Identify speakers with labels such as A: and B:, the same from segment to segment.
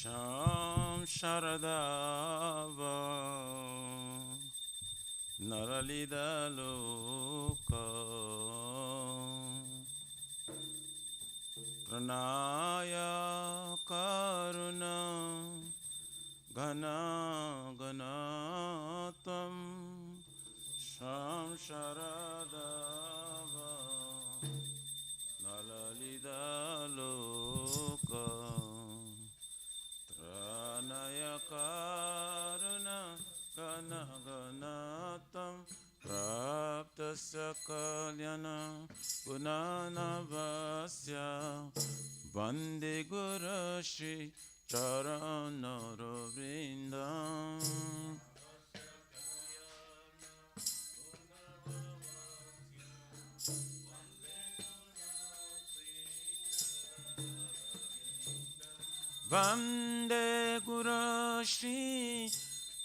A: Sham Sharadava Naralida Loka Pranaya Karuna Gana Ganatam Sham Sharadava Nalalida Loka Tranaya Karuna Gana Ganatam Praptasya Kalyana Gunanavasya Vande Guru Shri Charanarvindam Vande Guru Shri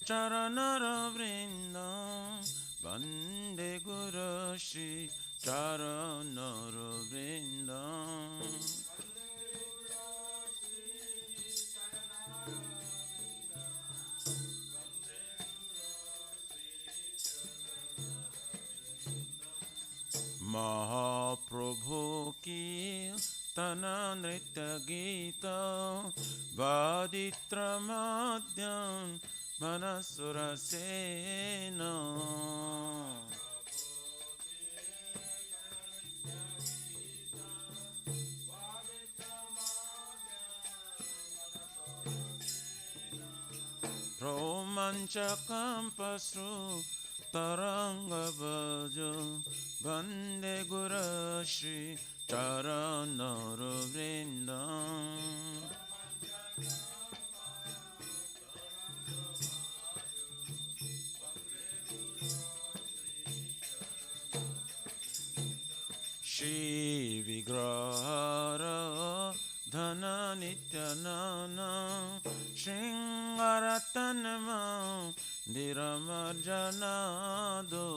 A: Charanarvindam Vande Guru Shri Charanarvindam Mahaprabhu ki Tana Nritya Gita Vaditra Madhyam Manasura Sena Romanchakam Pasru Taranga Bhaja Vande Guru Shri Charanarvindam Shri Vigrahara Dhana Nityanana Shringaratanama Dhiramarjanado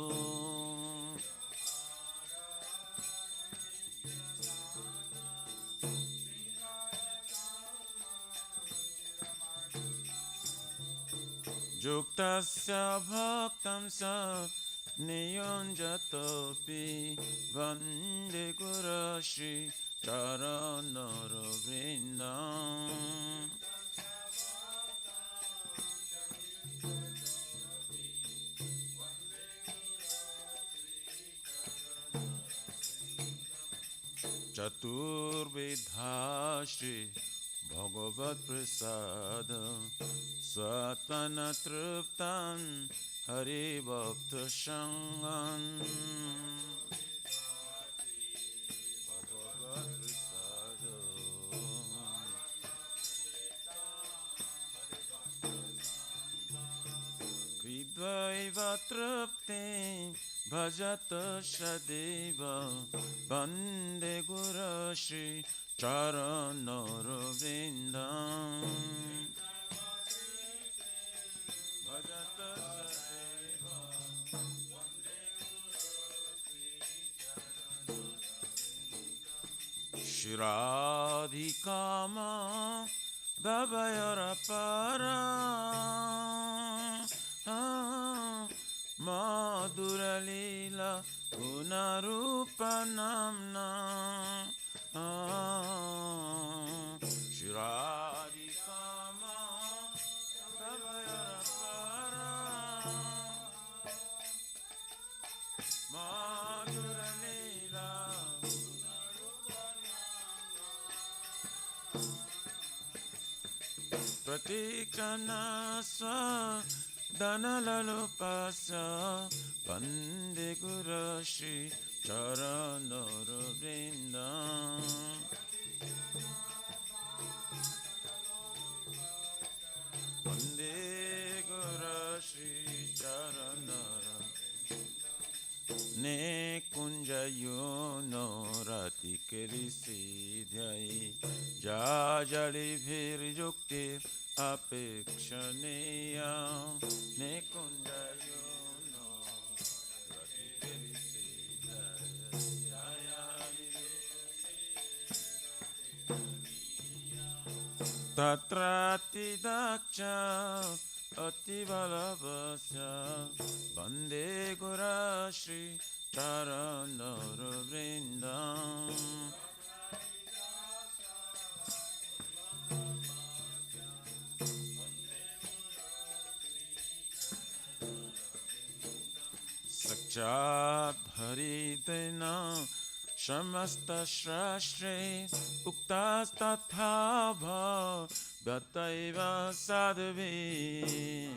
A: Juktasya bhaktam sa niyonjatopi Vande Guru Shri Charanarvindam Chaturvidha Shri Bhagavad Prasada Satana Triptan Hari Bhakta Shangan Bhagavad Prasada Kridvaiva Tripte Bhajata Shadeva Vande Guru Shri Charanarvindam Bhajata Shadeva Shiradhikama Bhavayarapara Madhura Lila Gunarupa Namna Shiradhikama Bhavayarapara Madhura Lila Pratikshana Swa Dhanalalupasa Vande Guru Shri Charanarvindam Vande Guru Shri Charanarvindam Ne kunjayo no rati kerisi dhyai Jajali bhir yuktir Apekshaneya Nekundayo no Ratikirisi Jaya Tatrati daksha ativalabhasya Vande Gura Shri Charanara Vrindam. Sakshat Haridena Shamasta Shastre Uktas Tatha Bhataiva Sadhavi.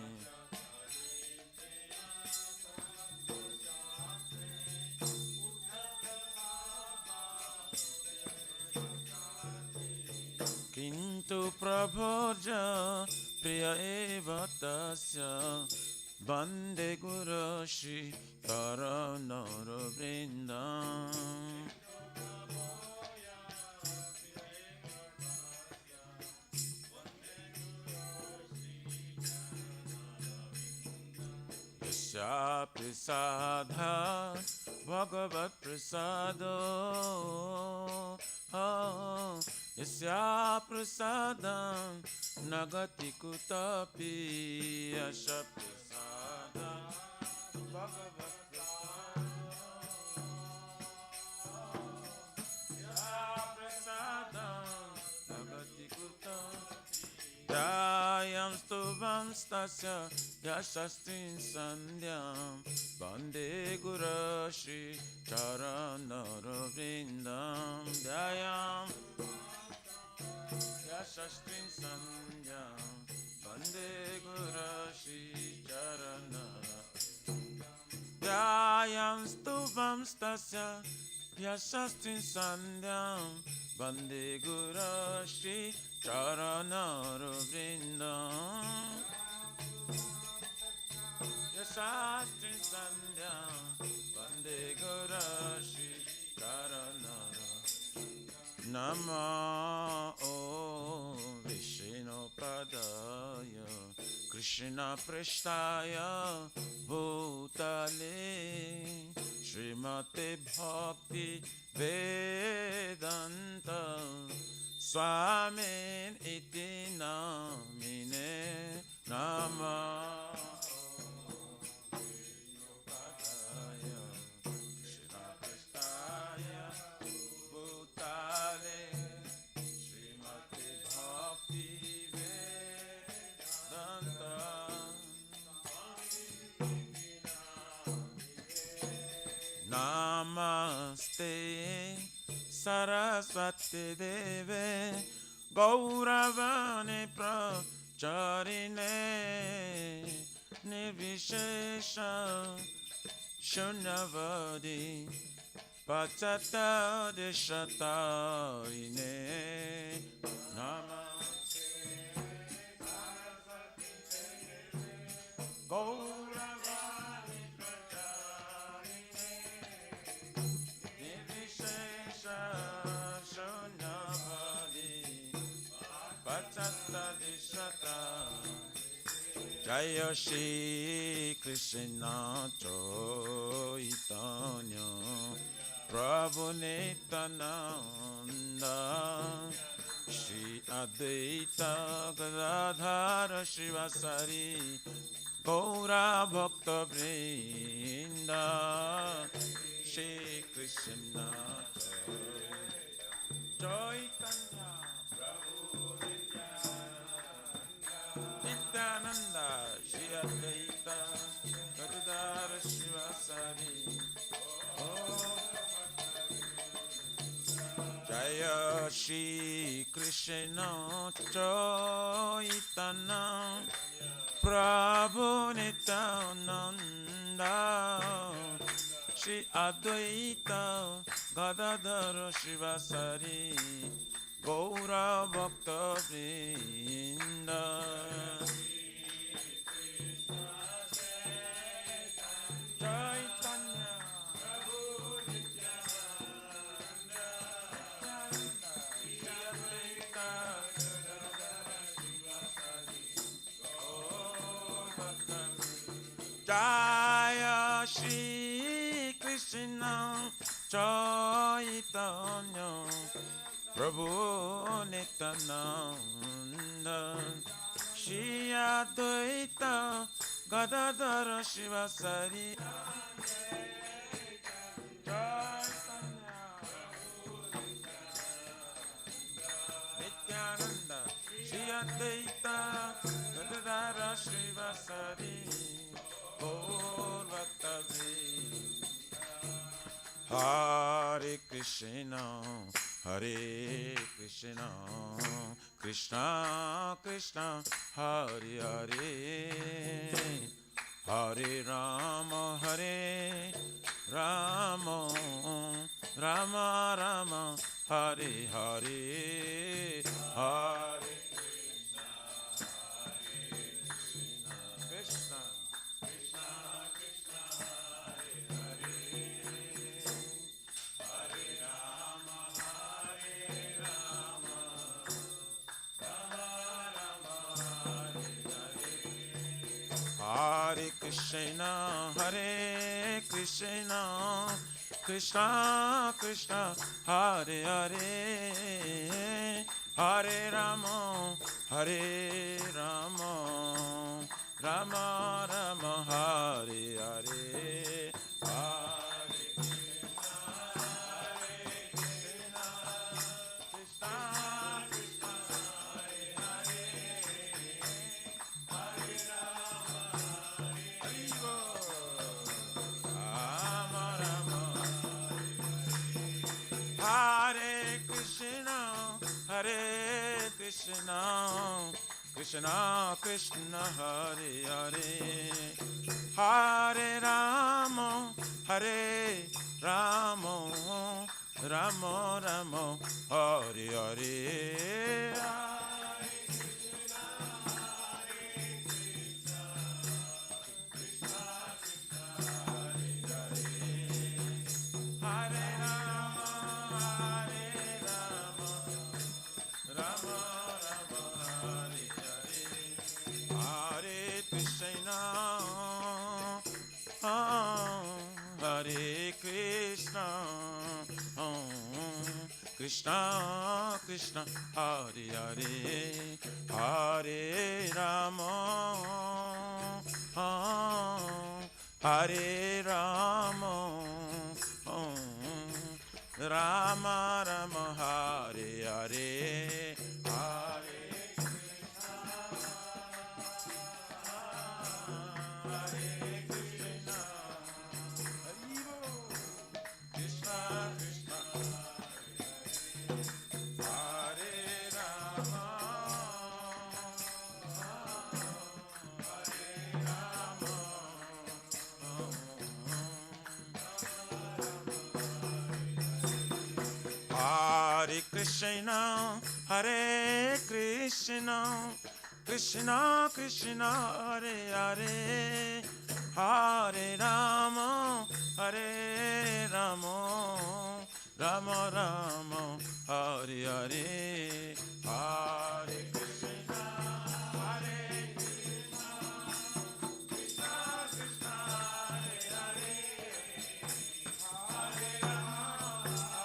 A: Kintu Prabhoja Priya Eva Tasya Vande Guru Shri Charanara Vrindam. Yasya Prasadha Bhagavat Prasado Yasya Prasadam Nagati Kutapi. Yasya Prasadam Bhagavat Dayam Stuvam Stasya Yashastin Sandhyam Vande Guru Shri Charanara Vrindam. Dayam Yashastin Sandhyam Vande Guru Shri Charanara. Dayam Stuvam Stasya Yashastin Sandhyam Vande Guru Shri Charanara Vrindam. Yashastin Sandhyam Vande Guru Shri Charanara. Nama O Vishnu Padaya Krishna Prishtaya Bhutale Srimate Bhakti Vedanta Swamin iti namine. Nama Namaste Saraswati Deve Gauravane Pracharine Nirvishesha Shunyavadi Pachata Deshatarine. Namaste Saraswati Deve Gauravane Pracharine Nirvishesha Shunyavadi Pachata Deshatarine. Jaya Shri Krishna Chaitanya Prabhu Nityananda Shri Advaita Gadadhara Shivasari Gaura Bhakta Vrinda. Shri Krishna Chaitanya Nityananda Shri Advaita Gadadhara Shivasari. Jaya Shri Krishna Chaitanya Prabhu Nityananda Shri Advaita Gadadhara Shivasari Gaura Bhakta Vrinda. Jaya Shri Krishna Chaitanya Prabhu Nityananda Shri Advaita Gadadhara Shivasari Nityananda Shri Advaita Gadadhara Shivasari Gaur Bhaktavi Hare Krishna Hare Krishna Krishna Krishna Hare Hare Hare Rama Hare Rama Rama Rama Hare Hare Hare Krishna Krishna Krishna Hare Hare Hare Rama Hare Rama Rama Rama Hare Hare Hare Krishna Hare Krishna Krishna Krishna Hare Hare Hare Rama Hare Rama Rama Rama Hare Hare Hare Krishna Hare Krishna Krishna Krishna Hare Hare Hare Rama Hare Rama Rama Hare Krishna Hare Krishna Krishna Krishna Hare Hare Hare Rama Hare Rama Rama Rama Hare Hare Hare Krishna, Krishna Krishna, Hare Hare, Hare Rama, Hare Rama, Rama Rama, Hare Hare, Hare Hare Krishna, Hare Krishna, Krishna Krishna, Hare Hare, Hare Rama, Hare Rama, Rama Rama, Hare Hare, Hare Krishna, Hare Krishna, Krishna Krishna, Hare Hare,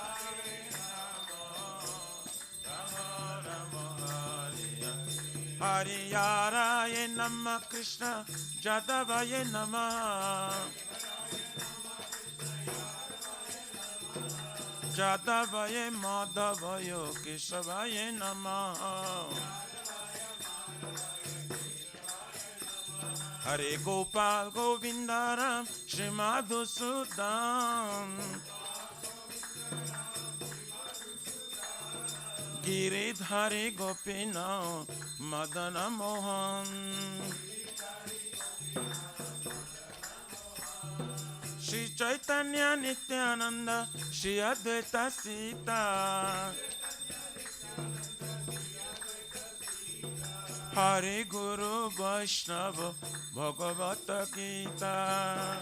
A: Hare Rama, Hare Rama, Rama Rama, Hare Hare. Hariyaraye Namah Krishna Jadavaye Namah Jadavaye Madhavaye Kesavaye Namah Hare Gopal Govindaram Shri Madhusudan Giridhari Gopina Madana Mohan Shri Chaitanya Nityananda Shri Advaita Sita Hari Guru Vaishnava Bhagavata Gita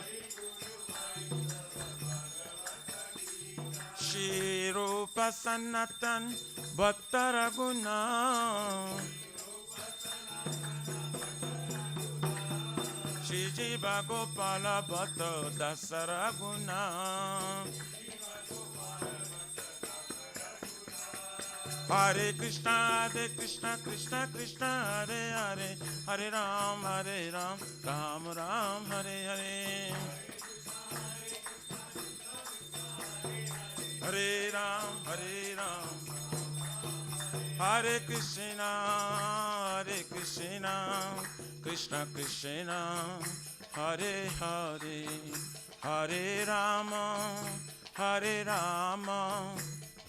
A: Shri Rupa Sanatan Bhatta Raguna Shri Jiva Gopala Bhatta Dasa Raguna Hare Krishna Krishna Krishna Hare Hare, Hare Ram Ram Ram Hare Hare. Hare Ram Hare Krishna Krishna Krishna Hare Hare, Hare Rama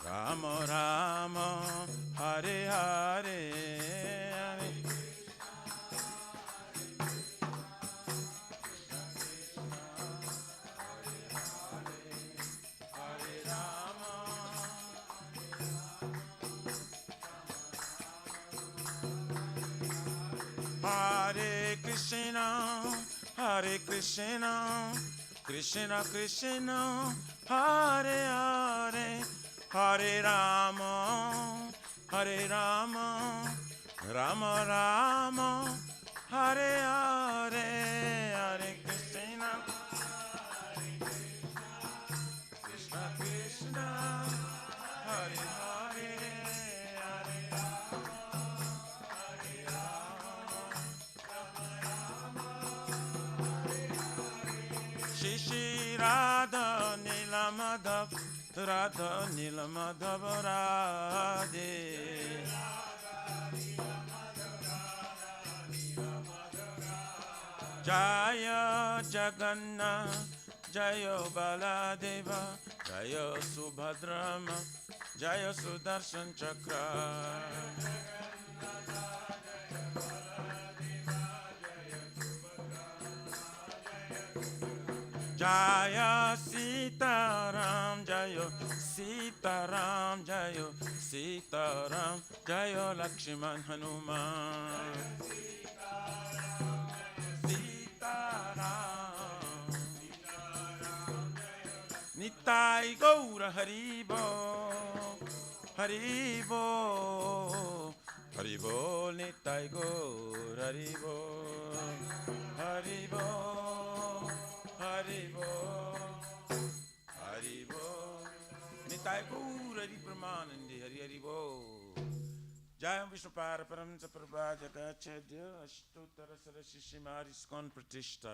A: Rama Rama Hare Hare. Hare Krishna Krishna Krishna Hare Hare, Hare Rama Rama Rama Hare Hare. Hare Krishna Krishna Krishna Hare Hare, Hare Shri Radha Nila Madhav Radhe. Jaya Jagannath Jaya Baladeva Jaya Subhadrama Jaya Sudarshan Chakra. Jaya Sitaram Jaya Sitaram Jaya Sitaram Jaya Lakshman Hanuman. Sitaram Nitai Gaura Haribo Haribo Haribo Nitai Gaura Haribo Haribo Haribo Haribo Nitai Gaura Hari Pramanandi Hari Haribo. Jayam Vishnupara Paramsa Prabha Jagachadya Ashtotara Sarashishi Mariskon Pratishta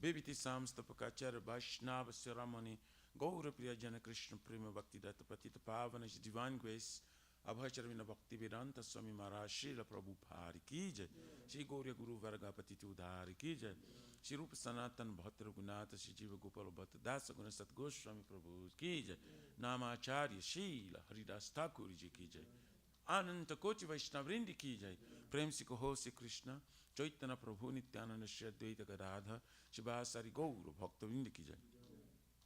A: Bibiti Samstapakachara Vaishnava Siramani Gaura Priya Jana Krishna Prima Bhakti Datta Patita Pavana Divine Grace Abhacharavina Bhakti Vedanta Swami Maharaj Srila Prabhupada Ki Jai, Shri Gaurya Guru Varga Patiti Udhari Ki Jai, Shri Rupa Sanatan Bhattara Gunata Shri Jiva Gopala Bhatta Dasa Guna Sat Goswami Prabhu Ki Jai, Namacharya Srila Haridas Thakur Ji Ki Jai, Ananta Kochi Vaishnavrinda Ki Jai, Prem Si Kaho Se Krishna, Chaitanya Prabhu Nityananda Shri Advaita Gadadha, Shri Vasari Gaura Bhaktavinda Ki Jai,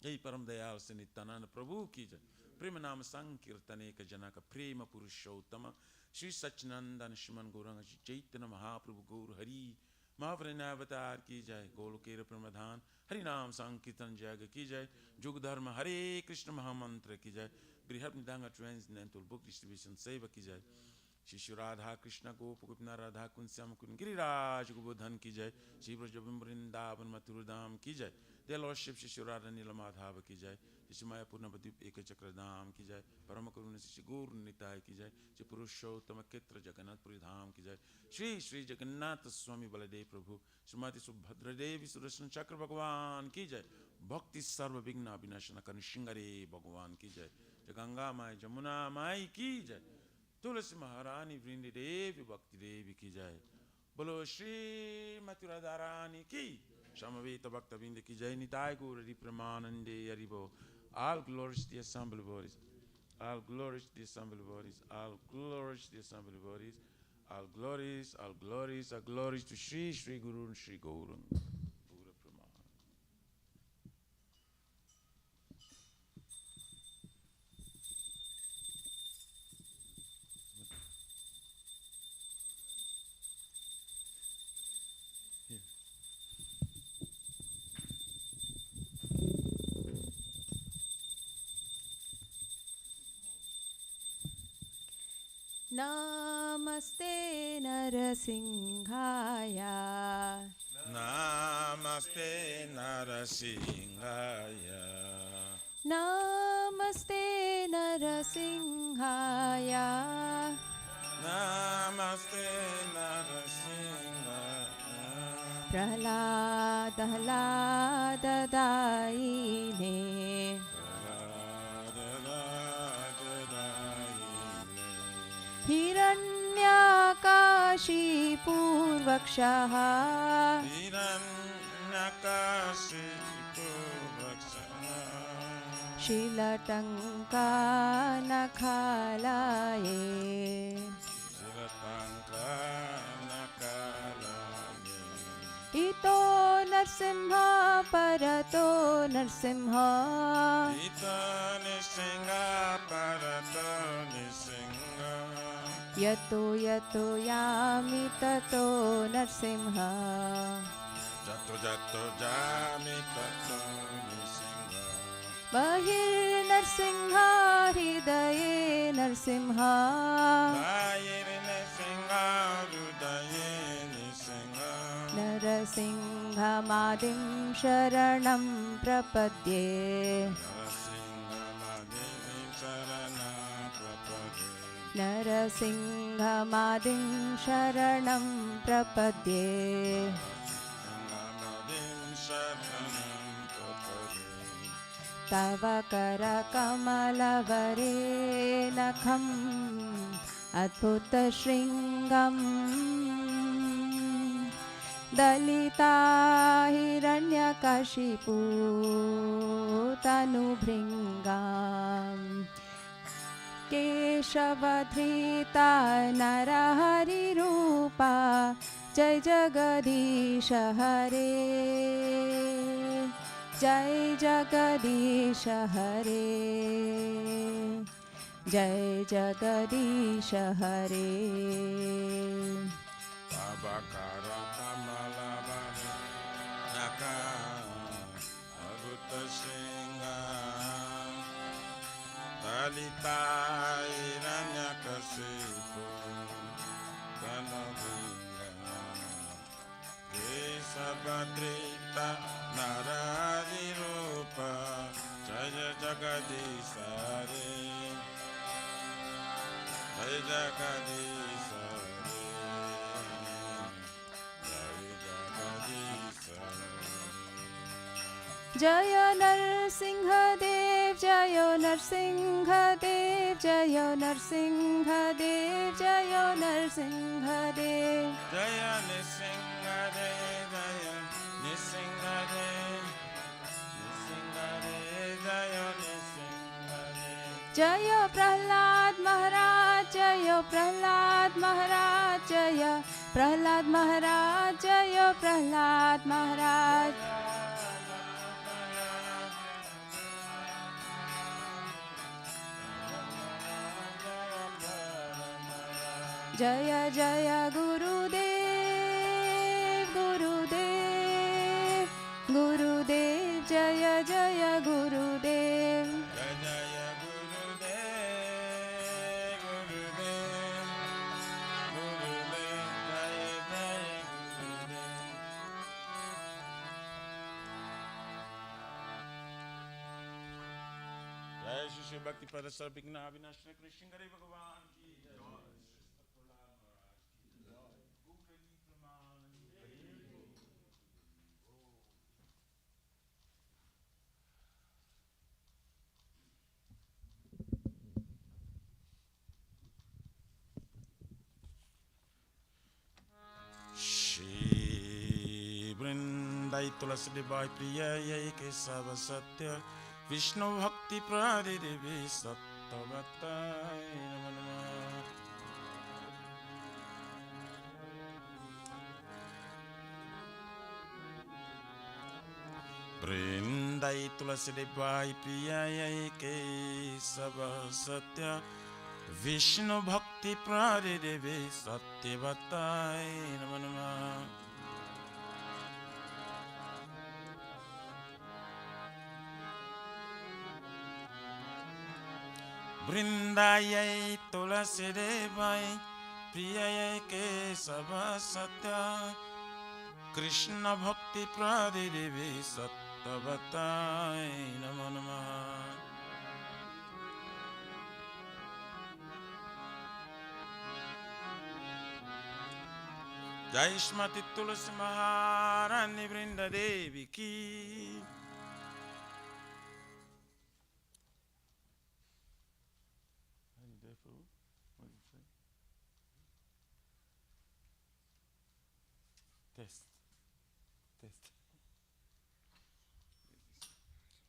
A: Jai Param Dayal Se Nityananda Prabhu Ki Jai, Prema Nama Sankirtane Ka Janaka Prema Purushottama, Shri Sachinandana Shriman Gauranga Shri Chaitanya Mahaprabhu Gaur Hari, Mahavrana Avatar Ki Jai, Golokera Pramadhan, Hari Nam Sankirtan Jaga Ki Jai, Jug Dharma Hare Krishna Mahamantra Ki Jai, Brihat Nidanga Transcendental Book Distribution Seva Ki Jai, Shri Shri Radha Krishna Gopagopina Radha Kunsyam Kun Giriraj Gobodhan Ki Jai, Shri Brajabim Vrindavan Mathurudham Ki Jai, Their Lordship Shri Shri Radha Nilamadhava Ki Jai, Shri Maya Purnavadip Eka Chakradham Ki Jai, Paramakaruna Shri Gur Nitai Ki Jai, Shri Purushottama Ketra Jagannath Puridham Ki Jai, Shri Shri Jagannath Swami Baladev Prabhu, Srimati Subhadra Devi Sudarshan Chakra Bhagavan Ki Jai, Bhakti Sarva Vigna Vinashana Kanishingare Bhagavan Ki Jai, Jaganga Mai Jamuna Mai Ki Jai, Tulasi Maharani Vrindi Devi Bhakti Devi Ki Jai, Bolo Shri Maturadharani Ki, Shamaveta Bhakta Vinda Ki Jai, Nitai Gaura Pramanande Haribo. All glories to the assembled bodies. All glories to the assembled bodies. All glories to the assembled bodies. All glories to Shri Shri Guru and Shri Gaurang. Gaura Praman.
B: Namaste Narasimhaya.
A: Namaste Narasimhaya.
B: Namaste Narasimhaya. Narasiംhaya
A: Namaste Narasimhaya
B: Prahladaladadaine Hiranyakashipurvakshaha
A: Hiranyakashipurvakshaha
B: Shilatankanakalaye
A: Shilatankanakalaye
B: Ito Narsimha Parato Narsimha
A: Ito Nisingha Parato Nisingha
B: Yato Yato Yami Tato Narsimha
A: Jato Jato Jami Tato Nisingha
B: Bahir Narsimha Hridaye Narsimha
A: Bahir Nisingha Hridaye Nisingha
B: Narasingha Madim Sharanam Prapadye Narasingha Madim Sharanam Prapadye Tava Kara Kamalavare Nakham Adbhuta Shringam Dalita Hiranyakashipu Tanubhringam Keshavadhrita Narahari Rupa Jai Jagadisha Hare Jai Jagadisha Hare Jai Jagadisha Hare
A: Tabakara Kamalavare Nakam Adbhuta Shringam Dalita Hiranyakashipu Tanubhringam Keshavadhrita Narari Rupa Jaya Jagadisha Hare Jaya Jagadisha
B: Jaya Narsimha Dev Jaya Narsimha Dev Jaya Narsimha Dev Jaya Narsimha Dev
A: Jaya Nisingha Dev Jaya Nisingha Dev Nisingha Dev Jaya Nisingha Dev
B: Jaya Prahlad Maharaj Jaya Prahlad Maharaj Jaya Prahlad Maharaj Jaya Prahlad Maharaj Jaya Jaya Gurudev Gurudev Gurudev Jaya Jaya Gurudev
A: Jaya Gurudev Gurudev Gurudev Jaya Jaya Gurudev Jai Shri Shri Bhakti Parasar Bhigna Avinash Shri Krishna Hare Bhagavan Ki Jai Shri Vrindai Tulasi Debai Priya Yai Kesava Satya Vishnu Bhakti Prade Devi Sattvatai Namo Namah Vrindai Tulasi Debai Priya Yai Kesava Satya Vishnu Bhakti Prade Devi Sattvatai Namo Namah Vrindayai Tulasi Devai Priyayai Kesava Satya Krishna Bhakti Prade Devi Sattvatai Namo Namah जय श्रीमती तुलसी महारानी वृंद देवी की. Test.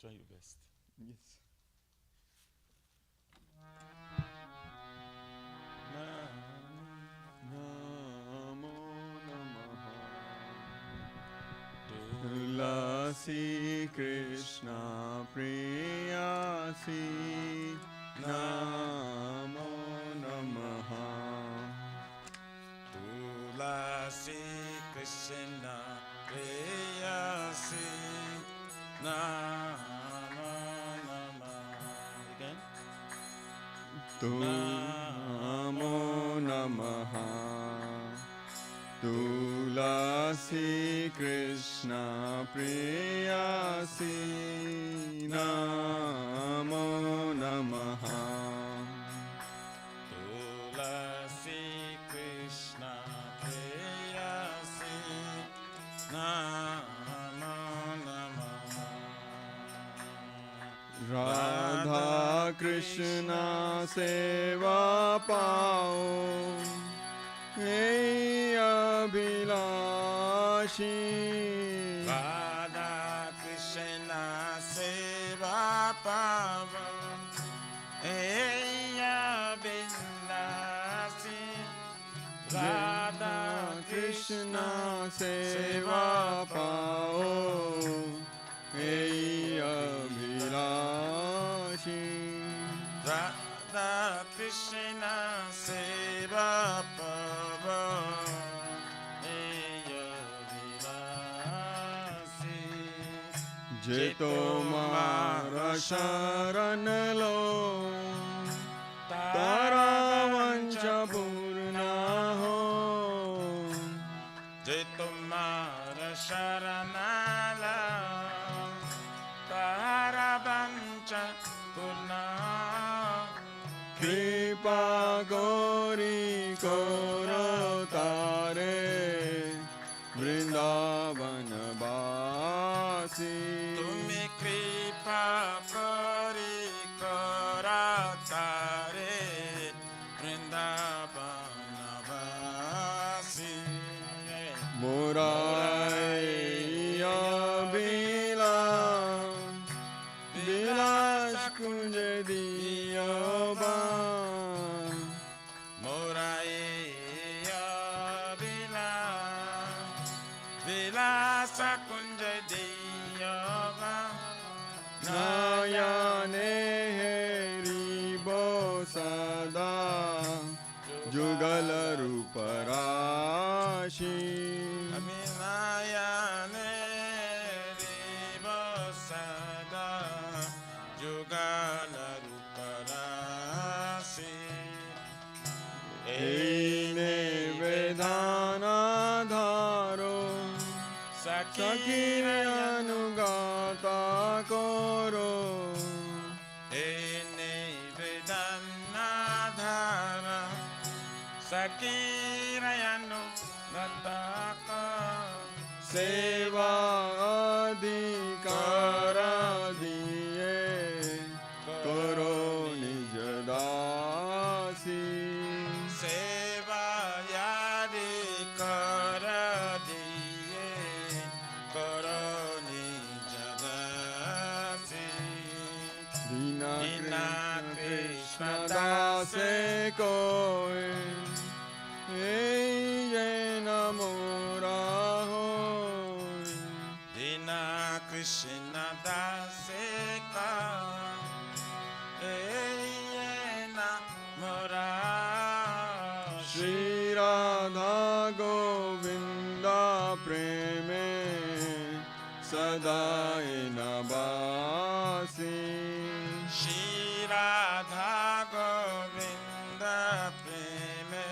A: Try your best.
C: Yes. Namo Namaha. Tulasi Krishna Priyasi. Namo Namaha.
A: Tulasi Krishna Preyasi Namo Namaha. Again.
C: Namo Namaha. Tulasi Krishna Priyasi. Namo Namaha.
A: Tulasi Krishna Preyasi Namo Namaha.
C: Radha Krishna Seva Pao. Hey Abhilashi.
A: Radha Krishna Seva Pava Eya Binasi. Radha
C: Krishna Seva Pao. Hey Abhilashi.
A: Radha Krishna Seva Pava Eya Binasi.
C: Jeto Mara Sharanalo. Tara Vancha Purna Ho.
A: Je tumhara sharanala Tara bancha purna.
C: Kripa Gauri Koro Tare Vrindavana Basi.
A: Tumi kripa kari karatare Vrindavana vasi.
C: Morai Abhilash Bilash Kunja Diyoba.
A: Moraiya Vilasa Kunja Diyoga.
C: Nayane Heribo Sada Jugal Ruparashi.
A: Aminayane Ribosada Jugala Ruparasi.
C: Eine Vedana Dharo Sakire Anugata Koro.
A: Ene Vedanadhara Sakirayanu Gataka.
C: Seva Adhikara Diye Koro Nijadasi.
A: Seva yadi kara diye koroni jadasi.
C: Dina
A: Dina
C: Krishna
A: Krishna
C: Dase Koe Eye Namora Hoy.
A: Dina Krishna daseka eyena mora.
C: Shri Radha Govinda Preme Sadai Nabasi.
A: Shri Radha Govinda Preme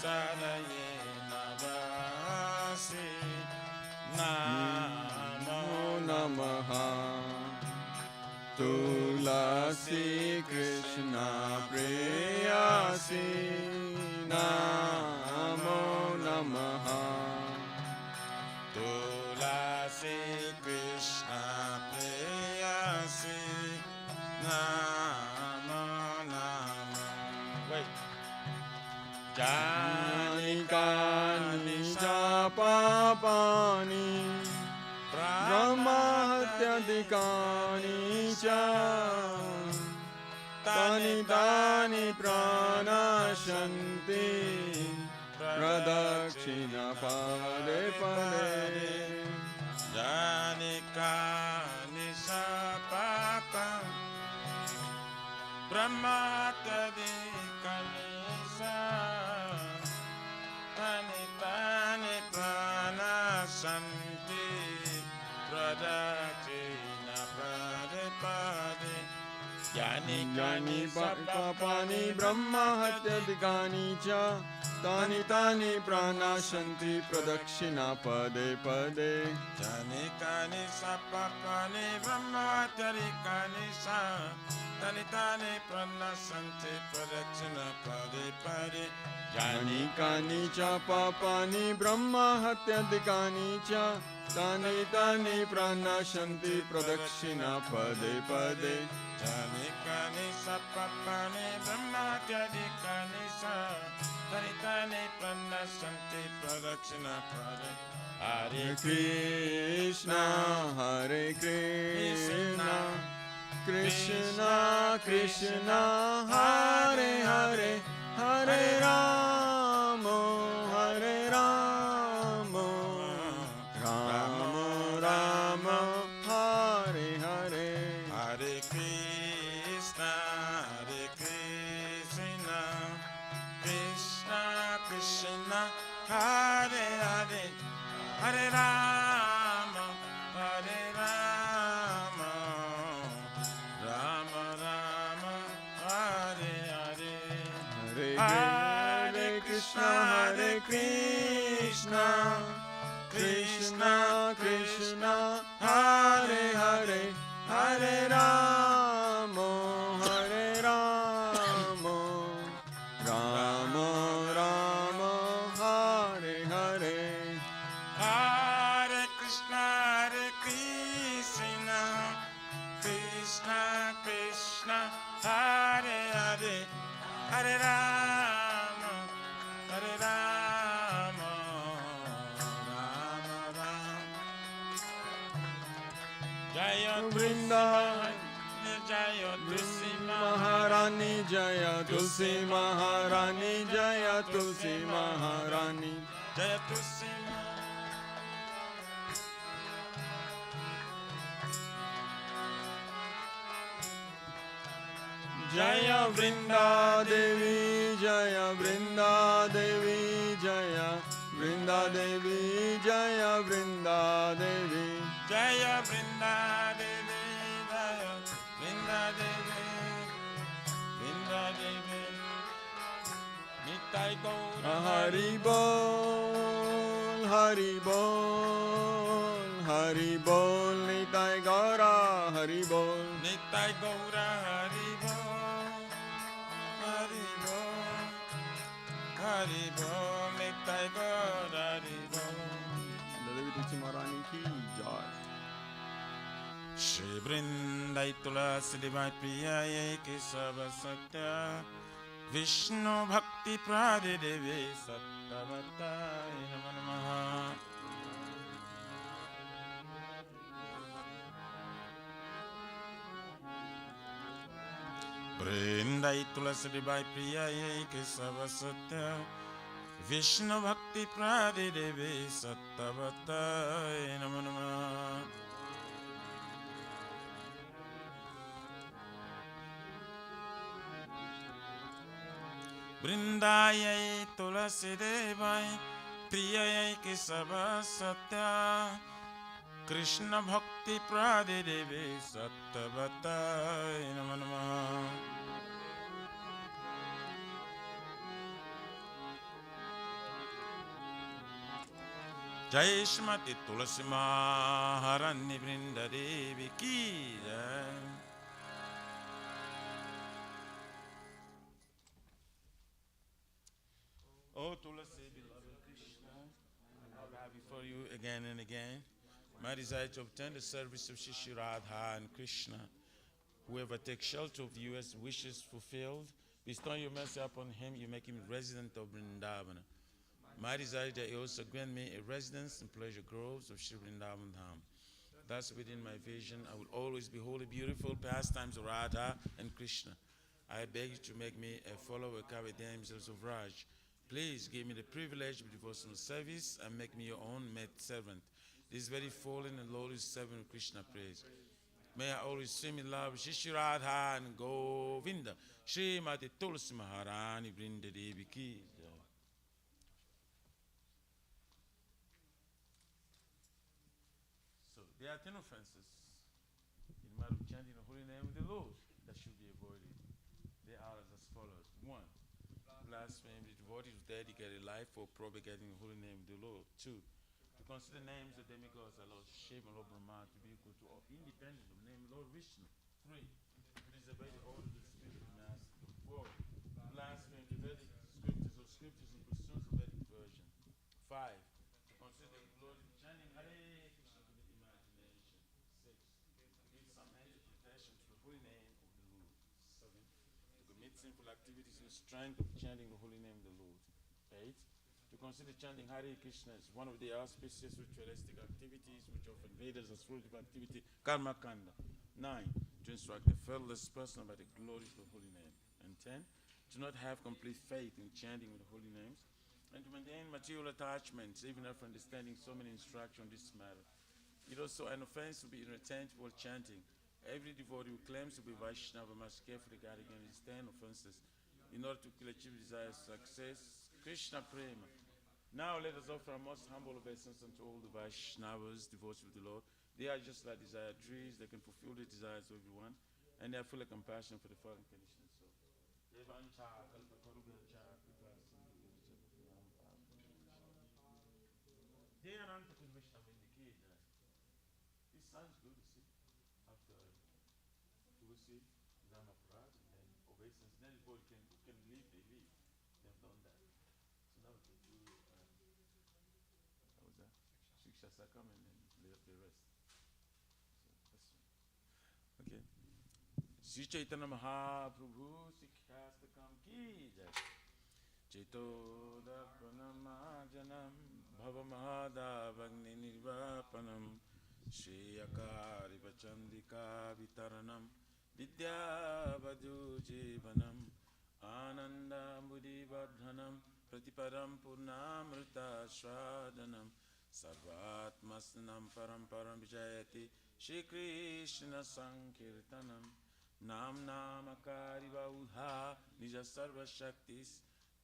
A: Sadaye Navasi. Namo
C: Namaha. Tulasi Krishna Preyasi. Namo Namaha.
A: Jani
C: Kani cha papani Brahmahatyadikani cha Tani tani pranashanti Pradakshina pade pade
A: Jani kani sapaka Brahmatadi kanisa Tani tani prana santi Pradakshina pade pade Yani
C: Yani papani Brahmahatyadikani cha Tani tani pranashanti Pradakshina pade pade
A: Jani kani sapakani brahmatari kani sa Tani tani pranasanti pradakshina pade pade
C: Yani kani cha papani Brahmahatyadikani cha Tani tani pranashanti Pradakshina pade pade
A: Jani kani sapakani brahmatari kani sa Tani tani pranasanti pradakshina pade Hare
C: Krishna Hare Krishna Krishna Krishna Hare Hare Hare Rama Hare Rama Rama Rama Hare Hare
A: Hare Krishna Krishna Krishna Hare Hare Hare Rama Rama Rama Hare Hare
C: Hare Krishna Krishna Krishna Hare Hare Hare Rama Rama Rama Hare Hare
A: Hare Krishna Krishna Krishna Hare Hare Hare Rama Rama Jaya
C: Vrindavan
A: Jaya Tulsi
C: Maharani Jaya Tulsi Maharani Jaya Tulsi Maharani
A: Jaya Tulsi
C: Jaya Vrinda Devi Jaya Vrinda Devi Jaya Vrinda Devi Jaya Vrinda Devi
A: Jaya Vrinda Devi Jaya Vrinda Devi Nitai Gaura
C: Hari Bol Hari Bol Hari Bol Nitai Gaura Hari Bol
A: Nitai Gaura Hari Bol Hari Bol Nitai Gaura Hari Bol
C: Devi Tulsi Maharani ki jai
A: Shri Vrindai Tulasi Devai Priyai Kesava Satya Vishnu Bhakti Prade Devi Sattavatai Namo Namaha Vrindai Tulasi Devai Priyai Kesava Satya Vishnu Bhakti Prade Devi Sattavatai Namo Namaha Vrindayai Tulasi Devai Priyai Kesava Satya Krishna Bhakti Prade Devi Sattavatai Namo Namaha Jai Shrimati Tulasi Maharani Vrinda Devi Ki Jai. Oh Tulasi, beloved Krishna, I bow before you again and again. My desire to obtain the service of Shri Radha and Krishna. Whoever takes shelter of you as wishes fulfilled, Bestow your mercy upon him, you make him resident of Vrindavana. My desire that you also grant me a residence in pleasure groves of Shri Vrindavan Dham. Thus, within my vision, I will always behold the beautiful pastimes of Radha and Krishna. I beg you to make me a follower of the damsels of Raj. Please give me the privilege of devotional service and make me your own maid servant. This very fallen and lowly servant of Krishna prays. May I always swim in love with Shri Radha and Govinda. Srimati Tulsi Maharani Vrinda Devi Ki Jai. So there are 10 offenses in the matter of chanting the holy name of the Lord that should be avoided. They are as follows. 1. Blaspheme, the devotee who dedicated life for propagating the holy name of the Lord. 2. To consider names of demigods are Lord Shiva and Lord Brahma to be equal to or independent of the name of Lord Vishnu. 3. To disobey the order of the spiritual master. 4. Blaspheme the Vedic scriptures or scriptures in pursuance of Vedic version. 5. To consider the glory of chanting Hare Krishna with imagination. 6. To give some interpretation to the holy name of the Lord. 7. To commit sinful activities in strength of chanting the holy name of the Lord. 8. To consider chanting Hare Krishna as one of the auspicious ritualistic activities which often Vedas as fruitive activity, Karma Kanda. 9. To instruct the fearless person about the glories of the holy name. And 10. To not have complete faith in chanting the holy names and to maintain material attachments even after understanding so many instructions on this matter. It also an offense to be inattentive while chanting. Every devotee who claims to be Vaishnava must carefully guard against these 10 offenses in order to achieve desired success. Krishna Prema. Now let us offer our most humble obeisance unto all the Vaishnavas, devoted to the Lord. They are just like desire trees, they can fulfill the desires of everyone, and they are full of compassion for the following conditions. So, this sounds good, you see, after Tulsi, Ramaprad, and then obeisance, then the body can leave, they leave. They've done that. So now we can do, what was that? Shiksha Sakam and then the rest. So that's okay. Sri Chaitanya Mahaprabhu Sikhyastakam Ki Jai. Chaitoda Pranamajanam Bhava Mahadavagni Nirvapanam Shri Akari Vachandika Vitaranam Vidya Vadu Jivanam Ananda Buddhivardhanam Pratiparam Purnamrita Shradanam Sarvatmasnam Paramparam Vijayati Shri Krishna Sankirtanam Nam Namakari Vaudha Nija Sarva Shaktis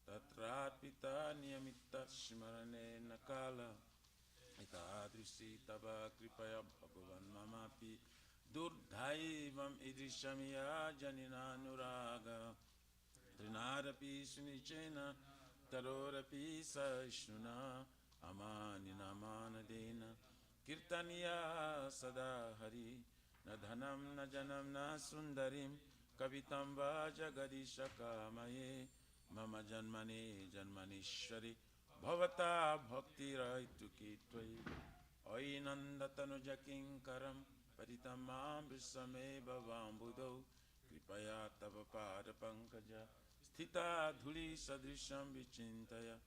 A: Tatrat Pita Niyamita Shmarane Nakala Itadrisi Taba Kripaya Bhagavan Mamapi Durdhaivam Idrishamya Janina Nuraga Trinarapi Sunichena Tarorapi Saishnuna Amanina Manadena Kirtaniya Sada Hari Na Dhanam Na Janam Na Sundarim Kavitam Va Jagadishaka Maye Mama Janmani Janmanishwari Bhavata Bhakti Raituki Tvai Oinandatanu Jakinkaram Paritamam Brisame Bhavambudo Kripaya Tava Pada Pankaja Sthita Dhuli Sadrisham Vichintaya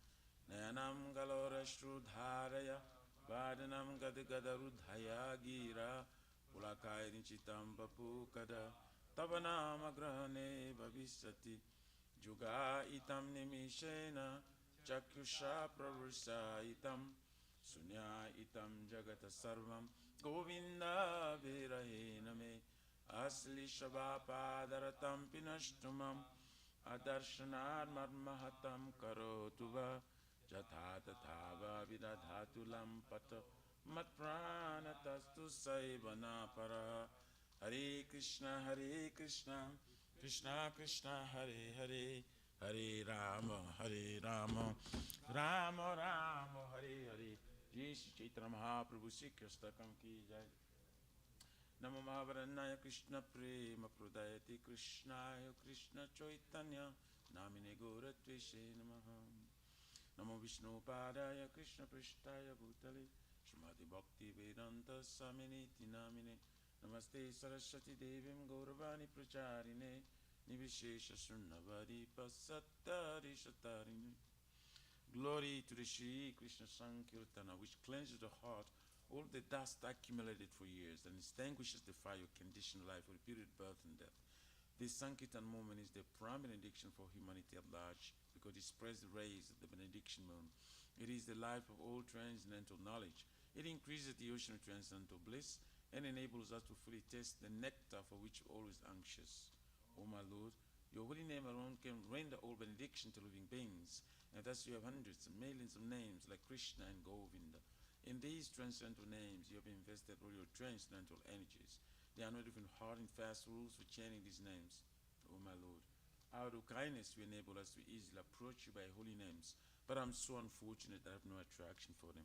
A: Nayanam Galora Shrudharaya Vadanam Gadagadarudhaya Gira Pulakaya Nichitam Papukada Tavanam Agrahane Bhavisati Juga Itam Nimishena Chakyusha Pravrusa Itam Sunya Itam Jagata Sarvam Govinda Virahena Me Asli Shabhapadaratam Pinashtumam Adarshanar Marmahatam Karotuva Jatha Tathava Vidadhatulam Pata Matpranatastu Saivana Para Hare Krishna Krishna Krishna Hare Hare Hare Rama Rama Rama Hare Hare Jai Shri Chaitanya Mahaprabhu Sikhyastakam Ki Jai Namo Mahavarannaya Krishna Prema Pradayati Krishnaya Krishna Chaitanya Namine Goratveshe Namaha Namo Vishnu Padaya Krishna Prishtaya Bhutale Srimati Bhakti Vedanta Saminiti Namine Namaste Saraswati Devim Gauravani Pracharine Nivishesha Sunnavadi Pasattari Shatarini. Glory to the Shri Krishna Sankirtana, which cleanses the heart, all the dust accumulated for years, and extinguishes the fire of conditioned life for repeated birth and death. This Sankirtan moment is the prime benediction for humanity at large, because it spreads the rays of the benediction moon. It is the life of all transcendental knowledge. It increases the ocean of transcendental bliss and enables us to fully taste the nectar for which we're always anxious. O my Lord, your holy name alone can render all benediction to living beings, and thus you have hundreds and millions of names like Krishna and Govinda. In these transcendental names, you have invested all your transcendental energies. There are no different hard and fast rules for chanting these names. O my Lord, out of kindness you enable us to easily approach you by holy names, but I'm so unfortunate that I have no attraction for them.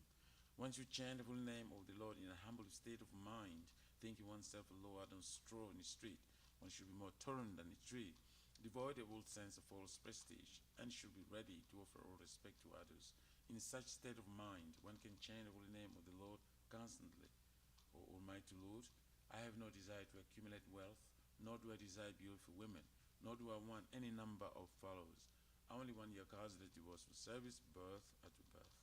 A: Once you chant the holy name of the Lord in a humble state of mind, thinking oneself a lower than straw in the street, one should be more tolerant than a tree, devoid of all sense of false prestige, and should be ready to offer all respect to others. In such state of mind, one can chant the holy name of the Lord constantly. O Almighty Lord, I have no desire to accumulate wealth, nor do I desire beautiful women, nor do I want any number of followers. I only want your causeless devotion for service, birth, after birth.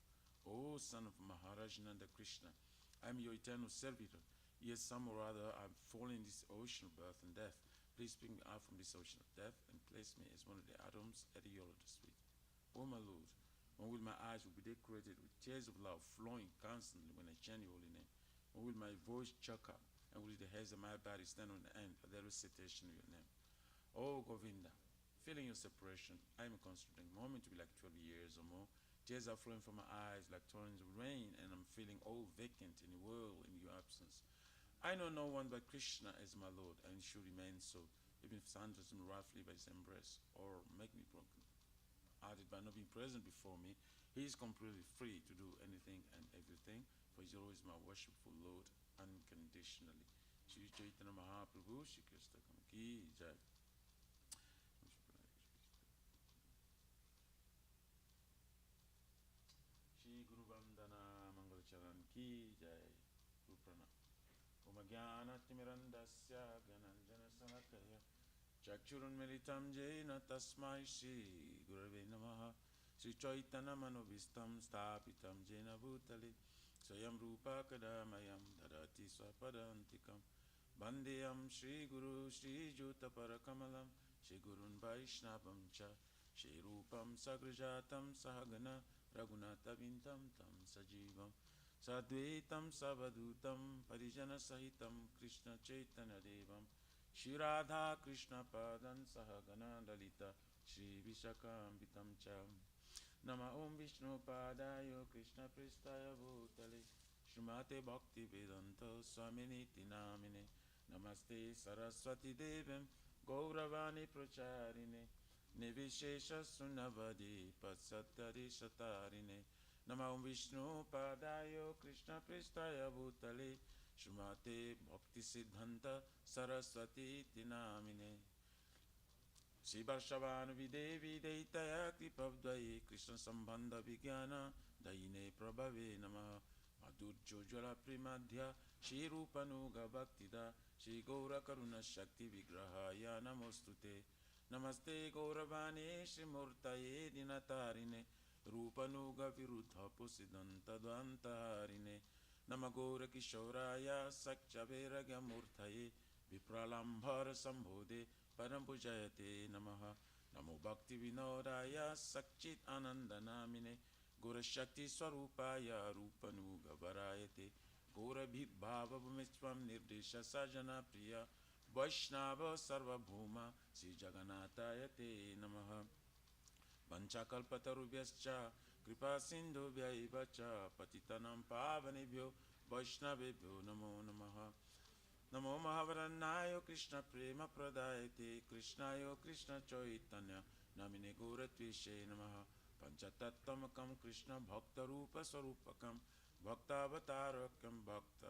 A: O son of Maharaj Nanda Krishna, I am your eternal servitor. Yes, some or other I have fallen in this ocean of birth and death. Please pick me up from this ocean of death and place me as one of the atoms at the yard of the sweet. O my Lord, when will my eyes will be decorated with tears of love flowing constantly when I chant your holy name? When will my voice choke up, and will the hairs of my body stand on end at the recitation of your name? O Govinda, feeling your separation, I am considering a moment to be like 12 years or more. Tears are flowing from my eyes like torrents of rain, and I'm feeling all vacant in the world in your absence. I know no one but Krishna as my Lord, and should remain so, even if Sandra's me roughly by his embrace, or make me broken hearted by not being present before me. He is completely free to do anything and everything, for he is always my worshipful Lord unconditionally. Shri Chaitanya Mahaprabhu, Shri Krishna Ki Jai. Shri Guru Vandana Mangala Charan Ki Jai. Ruprana. Omagyanatimirandasya Gananjana Salakaya Chakshurunmilitam Jena Tasmai Shri Gurave Namaha Shri Chaitanya Manovistam Stapitam Jena Bhutale Swayam Rupa Kadamayam Dadati Swapadantikam Bandeyam Shri Guru Shri Juta Parakamalam Shri Gurun Vaishnavam Cha Shri Rupam Sagrajatam Sahagana Raghunatha Vintam Tam Sajivam Sadvaitam Savadutam Parijana Sahitam Krishna Chaitanya Devam Shri Radha Krishna Padan Sahagana Lalita Shri Vishakam Cham Nama Om Vishnu Padayo Krishna Pristaya Bhutale Srimate Bhakti Vedanta Swaminiti Namine Namaste Saraswati Devim Gauravani Pracharine Nivishesha Sunnavadi Pasattari Shatarine Nama Om Vishnu Padayo Krishna Pristaya Bhutale Srimate Bhakti Siddhanta Saraswati Tinamine Shri Varshavanu Videvi Deitaya Kripavdvaye Krishna Sambandha Vijnana Daine Prabhave Namaha Madhurjojala Primadhya Shri Rupanuga Bhaktida Shri Gaura Karuna Shakti Vigrahaya Namostute Namaste Gauravane Shri Murtaye Dinatarine Rupanuga Viruddha Pusidanta Dvantarine Namagora Kishauraya Sakchaveraga Murtaye Vipralambhara Sambhode Parampujayate Namaha Namo Bhakti Vinodaya Sakchit Anandanamine Gora Shakti Swarupaya Rupanuga Varayate Gora Bhava Bhumishvam Nirdesha Sajana Priya Vaishnava Sarvabhuma Sri Jagannatayate Namaha Vanchakalpatarubhyascha Kripa Sindhubhyaiva cha Patitanam Pavanebhyo Vaishnavebhyo Namo Namaha Namo Mahavaranayo Krishna Prema Pradayate Krishnayo Krishna Chaitanya Namine Gauratvishe Namaha Panchatattamakam Krishna Bhakta Rupa Sarupakam Bhaktavatarakam Bhakti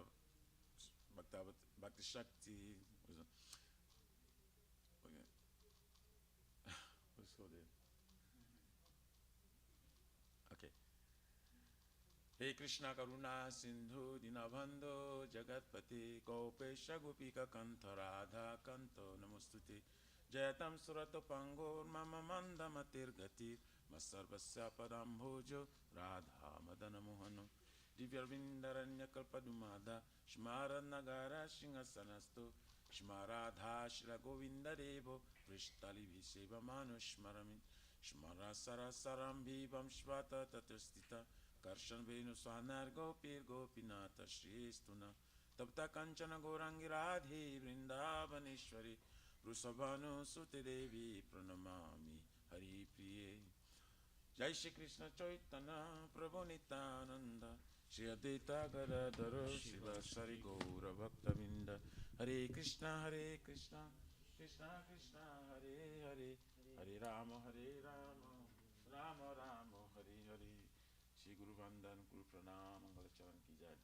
A: Shakti. Let's go there. Okay. Hey Krishna Karuna Sindhu Dinabandho Jagatpate Gopesha Gopika Kanta Radha Kanto Namostute Jayatam Suratopango Mama Mandamatir Gatir Masarvasya Padambojo Radha Madana Mohano Divyarvindaranya Kalpadumada Shmara Nagara Shingasanasto Shmaradha Shila Govinda Devo Prishtali Viseva Manu Shmaramit Shmara Sarasaram Bibam Shvata Tatastita Karshan Venu Swanar Gopir Gopinata Shristuna Tapta Kanchana Gorangi Radhe Vrindavaneshwari Rusabhanu Sute Devi Pranamami Hari Priye Jai Shri Krishna Chaitanya Prabhu Nityananda Shri Advaita Gadadhara Shiva Sari Gaura Bhaktavinda Hare Krishna Krishna Krishna Hare Hare Hare Rama Rama Rama Hare Hare Shri Guru Vandan Guru Pranam Mangala Charan Ki Jai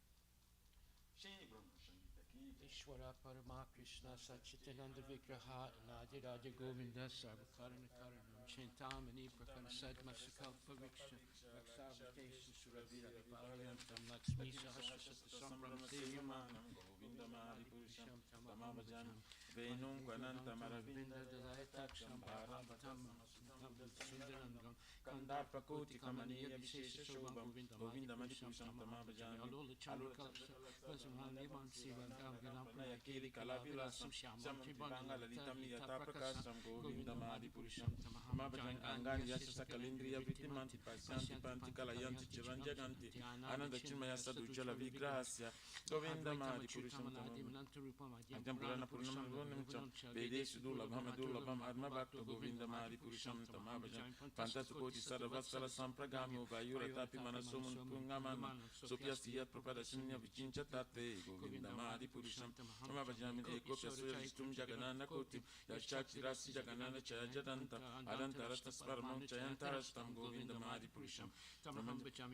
A: Shri Brahma Sangita Ki Jai
D: Ishwara Parama Krishna Satchitananda Vigraha Nadi Raja Govinda Sarvakarana Karanam Chintamani Prakana Sadma Sakalpa Riksha Raksavakesha Suravira Balayantam Lakshmi Sahasrasata Sambram Seyamanam
A: Govindamadi Purusham Tamavajan Venum Kwananta Maravinda
D: Dalayataksham Bharavatam Sundarangam Kandar Prakoti Kamaniya Vishesha Shobham
A: Govindamadi Purusham Tamavajan
D: Alola Chandrakalaksha Vasamani Mansiva Gangalam Pranayakiri Kalavilasam Shyamam Chibanga
A: Lalitam Niyata Prakasham Govindamadi Purusham Tamavajan Angani Yasha Sakalindriya Vitimanti Pasyanti Panti Kalayanti Chiranjaganti Ananda Chinmaya Sadujala Vigrasya Govindamadi Purusham Tamavajan Purana Purnam Gunam Vede Sudulabham Adulabham Adma Bhakta Govindamadi Purusham Tamavajan Pantasukoti Saravasala Sampragamo Vayuratapi Manasumun Pungaman Sopyasiyat Propadashinya Vichincha Tate Govindamadi Purusham Tamavajan Ekopya Suyastum Jaganana Koti Yashachi Rasi Jaganana Chayajadanta Adanta Rastas Paramam Chayantarastam Govindamadi Purusham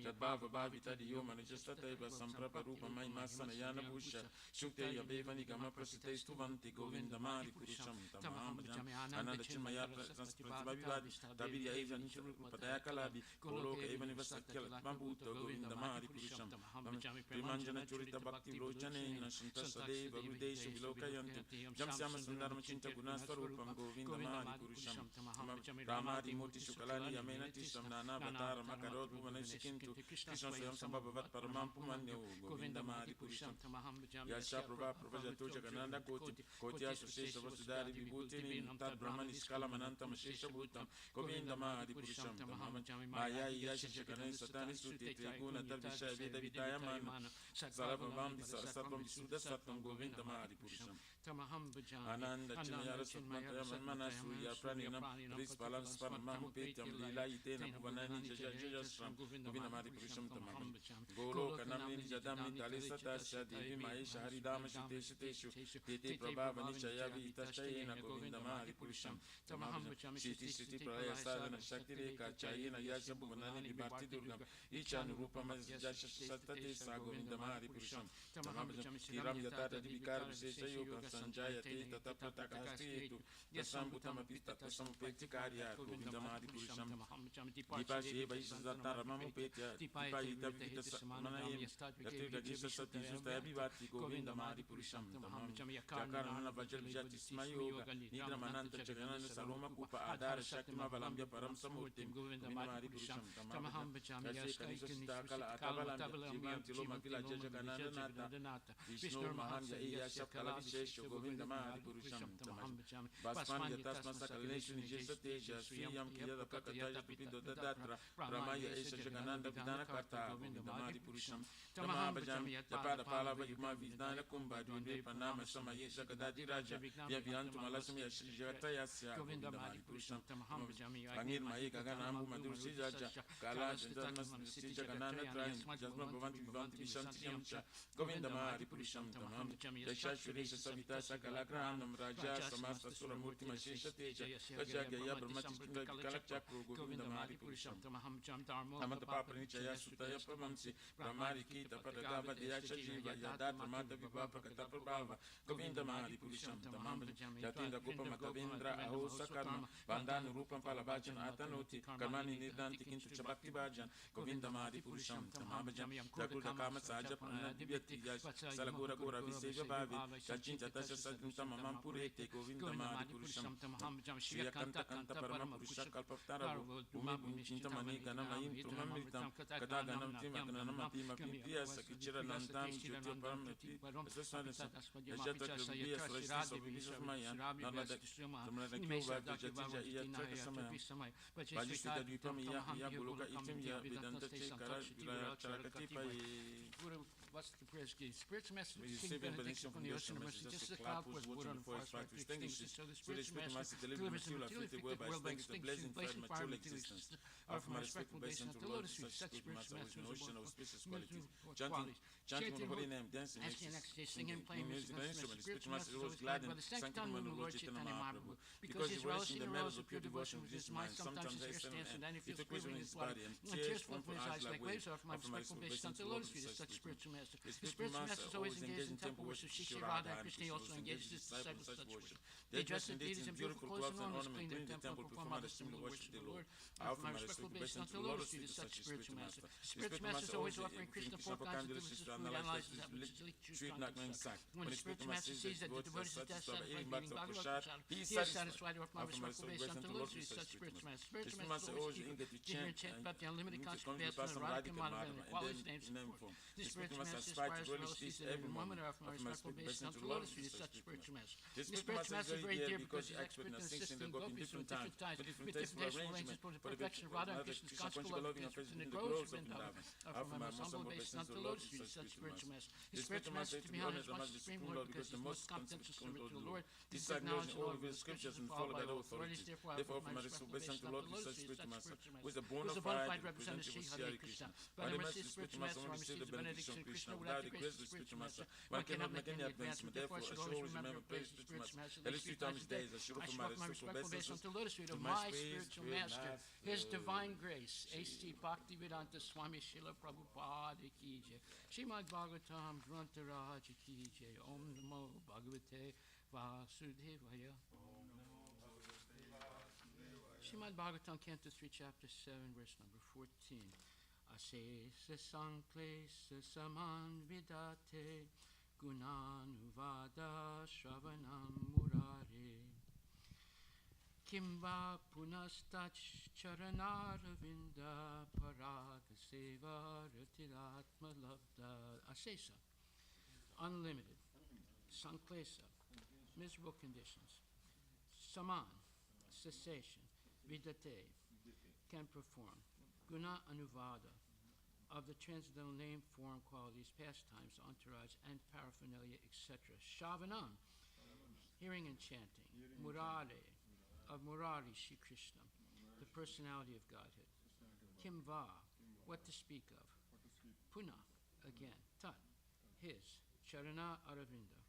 A: Jadbhava Bhavita Diyo Manijastata Sampraparupa Maimasanayana Bhusha Shukte Yabevani Gama Prasite Stuvanti Govindamadi Purusham Tamaham Ananda Chinmaya Prasvabivadi Tabirya Evan Padaya Kalabi Koloka Evan Vasakya Bambuto Govindamadi Purusham Primanjana Churita Bhakti Rochane Nashanta Sadeva Rudeshu Vilokayanti Jamsyama Sundarma Chinta Gunasvarupam Govindamadi Purusham Ramadi Murti Shukalani Yamena Tisham Nana Vatara Makarod Bhuvanesikintu Krishna Swayam Sambhavat Paramam Pumanyo Govindamadi Purusham Yasha Prabha Prabhajato Jagananda Koti Kotya Sushesha Vasudari Vibhutini Tad Brahman Iskala Manantam Shesha Bhutam Govindamadi Purusham Maya Yasha Jaganani Satani Suti Triguna Tarvisha Veda Vidaya Mana Sarabhavam Sarvam Visuddha Satam Govindamadi Purusham Ananda Chinmaya Rasatmaya Mana Surya Pranina Rispalam Sparamamu Petyam Lila Itena Bhuvanani Jajajashram Govindamadi Purusham Tamaham Golo Kanamni Jadamni Talisata Devi Maisha Haridama Shiteshu Tete Prabhavani Chayavi Itashayena Govindamadi Purusham Tamaham Shiti Shiti Pralaya Sadhana Shakti Reka Chayena Yasha Bhuvanani Bhakti Durgam Ichan Rupama Jasha Satate Sa Govindamadi Purusham Tamaham Kiram Yatata Divikar Vishesha Yoga Sanjaya Te Tata Prataka Hastetu Yasam Bhutama Pista Tasam Pekti Karya Govindamadi Purusham Dipa Sheva Isazata Ramamu Petya Dipa Ita Vita Manayam Yatri Rajisa Sati Justa Abhivati Govindamadi Purusham Tamaham Jakarana Vajal Jati Smayoga Nidra Mananta Chaganana Saloma Kupa Adara Shaktima Valambya Param Samurtim Govindamadi Purusham Tamaham Yashe Kanisha Sitakala Atavalambya Jivan Tiloma Vila Jagananda Nata Vishnu Mahanja Iya Shapkala Vishesha Govindamadi Purusham Tamaham Basmanya Tasma Sakaleshu Nijesa Teja Sriyam Kiyada Prakataja Pipido Dadatra Brahmaya Esha Jagananda Vidana Karta Govindamadi Purusham Tamaham Japada Palava Yuma Vidana Kumbha Dune Panama Samayesha Gadadi Raja Vyaviantu Malasam Yashijata Yasya Govindamadi Purusham Angir Mai Gaganambu Madur Sijaja Kala Jandamas Sijaganana Train Jasma Bhavanti Vivanti Vishanti Yamcha Govindamadi Purusham Tamaham Yashashuresha Savita Sakalagranam Raja Samasta Suramurti Mashesha Teja Vajagaya Brahma
D: Sambriti Kalachakra Govinda Madi Purusham Tamaham Jam Dharmo
A: Amata Papa Nichaya Sutaya Pramamsi Brahmari Kita Padagava Diyasha Jiva Yadata Mata Vibhapa Kataprabhava Govinda Madi Purusham Tamaham Jatinda Gopa Matavindra Aho Sakarma Bandanu Rupam Palabhajan Atanoti Karmani Nidanti Kintu Chabakti Bhajan Govinda Madi Purusham Tamaham Jakuta Kama Saja Panadibhati Salagura Gora Viseva Bhavi Jachinta Tasha Sagunta Mamam Purete Govinda Madi Purusham Shriya Kanta Kanta Parama Purusha Kalpaftara Bhumi Chinta Mani Ganamaim Tumamritam Kadaganam Timaganama Tima Pia Sakichira Nantam Jyoti Paramati Association Yajata Kriya Srashti Sobibishaf Mayan Nalada Tamada Kuva Jatija Iya Trakasamaya Bajishita Dvipam Ya Buluka Itim Ya Vidanta Chekara Vilaya Charakati Pai.
D: What's the prayer? Spiritual message
A: We
D: receiving
A: receive
D: benediction from the ocean of mercy, just as the cloud pours water on the forest fire to extinguish it. So the spiritual message delivers the material afflicted world by extinction, blazing fire, material existence. Offer my respectful obeisance to the Lord, such spiritual message in ocean of auspicious qualities. Chanting the holy name, dancing, ecstasy, singing, playing music, instruments. Spiritual message is always glad and sanctimony of the Lord Chaitanya Mahaprabhu. Because he's relishing the mellows of pure devotion with his mind, sometimes his hair stands and then he feels quivering in his body, and tears fall from his eyes like waves. Offer my respectful obeisance to the Lotus feet, such spiritual master. The spiritual master is always engaged in temple worship. Shri Radha and Krishna also engages his disciples in such worship. They dress in deities in beautiful clothes and ornaments, clean their temple, perform other similar worship to the Lord. Offer my respectful obeisance to the Lotus feet, such spiritual master. The spiritual master is always offering Krishna 4 kinds of delicious food, analyzes that which is sweet, not sack. When the spiritual master sees that the devotee is satisfied by eating Bhagavad Prasad, he is satisfied with my respectful obeisance to the Lord feet, such spiritual master. Spiritual master is always eager to chant about the unlimited contribution of Radhika Madhava and the qualities names of form. This spiritual master aspires to relish every moment of my respectful obeisance to the Lotus feet, such spiritual master. This spiritual master is very dear because he's expert in assisting gopis from different times, with different tasteful arrangements for the perfection of Radha and Krishna's conjugal love in the groves of Vrindavan. Offer my most humble obeisance to the Lotus feet, such spiritual master. This spiritual master to be honored as much supreme Lord because he's most competent to serve to the Lord. This is acknowledged in all of his scriptures and followed by all authorities. Therefore, offer my respectful obeisance to the Lotus feet, such spiritual master, who is a bona fide representative of Sri Hare Krishna. By the mercy of spiritual master, I receive the benediction of Krishna without the grace of the spiritual master. One cannot make any advancement. Therefore, I should always remember praise the spiritual master. At least 3 times a day, I should offer my respectful obeisance to the Lotus feet of my spiritual master, His Divine Grace, A.C. Bhaktivedanta Swami Srila Prabhupada Ki Jai, Srimad Bhagavatam Grantha Raja Ki Jai, Om Namo Bhagavate Vasudevaya. Srimad Bhagavatam, Canto 3, Chapter 7, verse number 14. Asesa Sanklesa Saman Vidate Gunanuvada Shravanam Murare Kimva Punastach Charanaravinda Paraga Seva Ratiratma Labda. Asesa, unlimited. Sanklesa, miserable conditions. Saman, cessation. Vidate, can perform. Guna Anuvada, of the transcendental name, form, qualities, pastimes, entourage, and paraphernalia, etc. Shavanam, hearing and chanting. Murare, of Murari Shri Krishna, the personality of Godhead. Kimva, what to speak of. Puna, again. Tat, his. Charana Aravinda,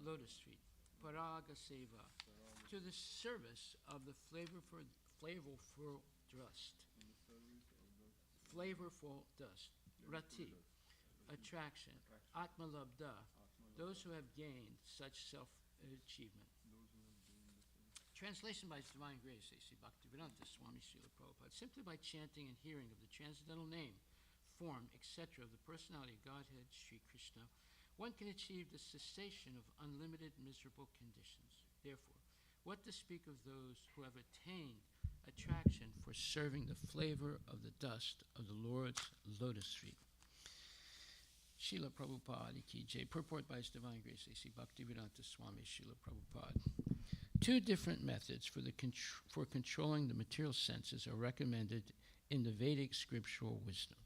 D: lotus feet. Paraga Seva, to the service of the flavorful dust. Flavorful dust. Rati, attraction. Atmalabda, those who have gained such self-achievement. Translation by His Divine Grace, A.C. Bhaktivedanta Swami Srila Prabhupada. Simply by chanting and hearing of the transcendental name, form, etc. of the personality of Godhead, Sri Krishna, one can achieve the cessation of unlimited miserable conditions. Therefore, what to speak of those who have attained attraction for serving the flavor of the dust of the Lord's lotus feet. Srila Prabhupada Ki Jai. Purport by His Divine Grace, A.C. Bhaktivedanta Swami Srila Prabhupada. 2 different methods for controlling the material senses are recommended in the Vedic scriptural wisdom.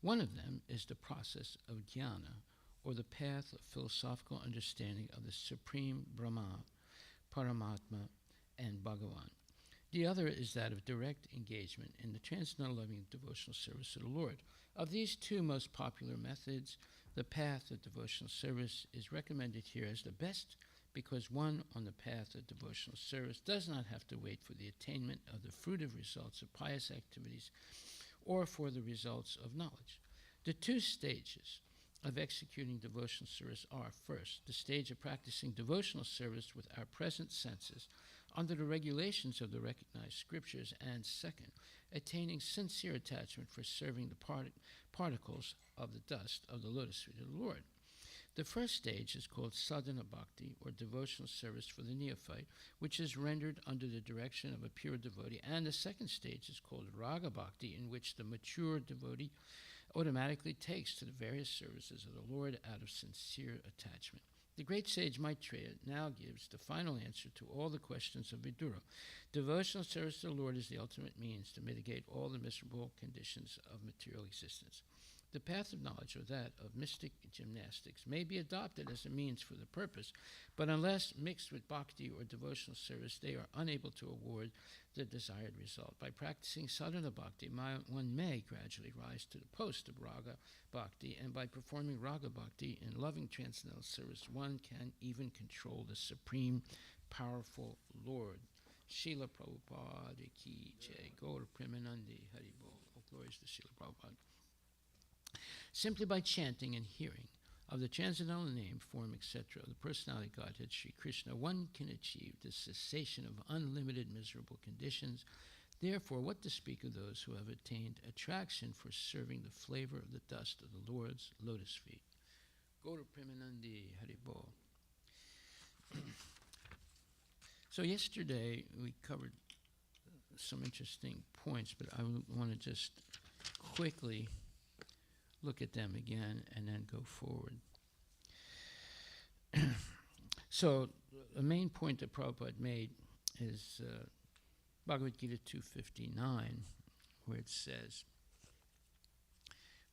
D: One of them is the process of jnana, or the path of philosophical understanding of the Supreme Brahma, Paramatma, and Bhagavan. The other is that of direct engagement in the transcendental loving devotional service of the Lord. Of these 2 most popular methods, the path of devotional service is recommended here as the best because one on the path of devotional service does not have to wait for the attainment of the fruitive results of pious activities or for the results of knowledge. The two stages of executing devotional service are, first, the stage of practicing devotional service with our present senses under the regulations of the recognized scriptures, and second, attaining sincere attachment for serving the particles of the dust of the lotus feet of the Lord. The first stage is called sadhana bhakti, or devotional service for the neophyte, which is rendered under the direction of a pure devotee, and the second stage is called raga bhakti, in which the mature devotee automatically takes to the various services of the Lord out of sincere attachment. The great sage Maitreya now gives the final answer to all the questions of Vidura. Devotional service to the Lord is the ultimate means to mitigate all the miserable conditions of material existence. The path of knowledge, or that of mystic gymnastics, may be adopted as a means for the purpose, but unless mixed with bhakti or devotional service, they are unable to award the desired result. By practicing sadhana bhakti, one may gradually rise to the post of raga bhakti, and by performing raga bhakti in loving transcendental service, one can even control the supreme, powerful Lord. Srila Prabhupada ki jai, Gaur Premanandi Hari Bol. All glories to Srila Prabhupada. Simply by chanting and hearing of the transcendental name, form, etc., of the personality of Godhead, Sri Krishna, one can achieve the cessation of unlimited miserable conditions. Therefore, what to speak of those who have attained attraction for serving the flavor of the dust of the Lord's lotus feet? Gaura Premanandi Haribol. So yesterday we covered some interesting points, but I want to just quickly look at them again and then go forward. So the main point that Prabhupada made is Bhagavad Gita 2:59, where it says,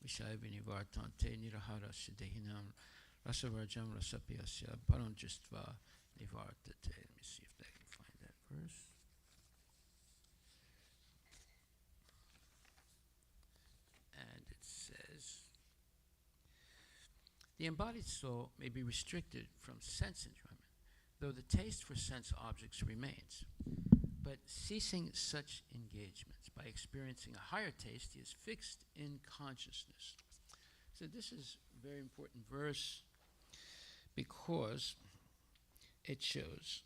D: Vishaya vinivartante nirahara siddhinam rasavarjam rasapiyasya param jistva nivartate. Let me see if I can find that verse. And it says, the embodied soul may be restricted from sense enjoyment, though the taste for sense objects remains. But ceasing such engagements by experiencing a higher taste, he is fixed in consciousness. So this is a very important verse because it shows,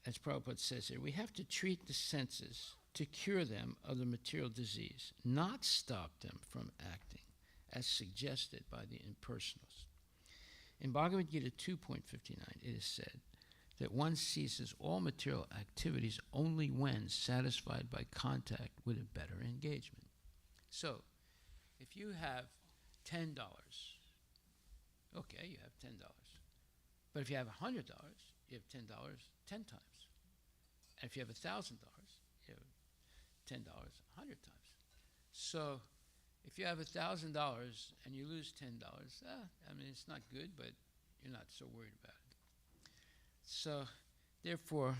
D: as Prabhupada says here, we have to treat the senses to cure them of the material disease, not stop them from acting, as suggested by the impersonalists. In Bhagavad Gita 2.59, it is said that one ceases all material activities only when satisfied by contact with a better engagement. So, if you have $10, okay, you have $10. But if you have $100, you have $10 10 times. And if you have $1,000, you have $10 100 times. So, if you have $1,000 and you lose $10, I mean, it's not good, but you're not so worried about it. So, therefore,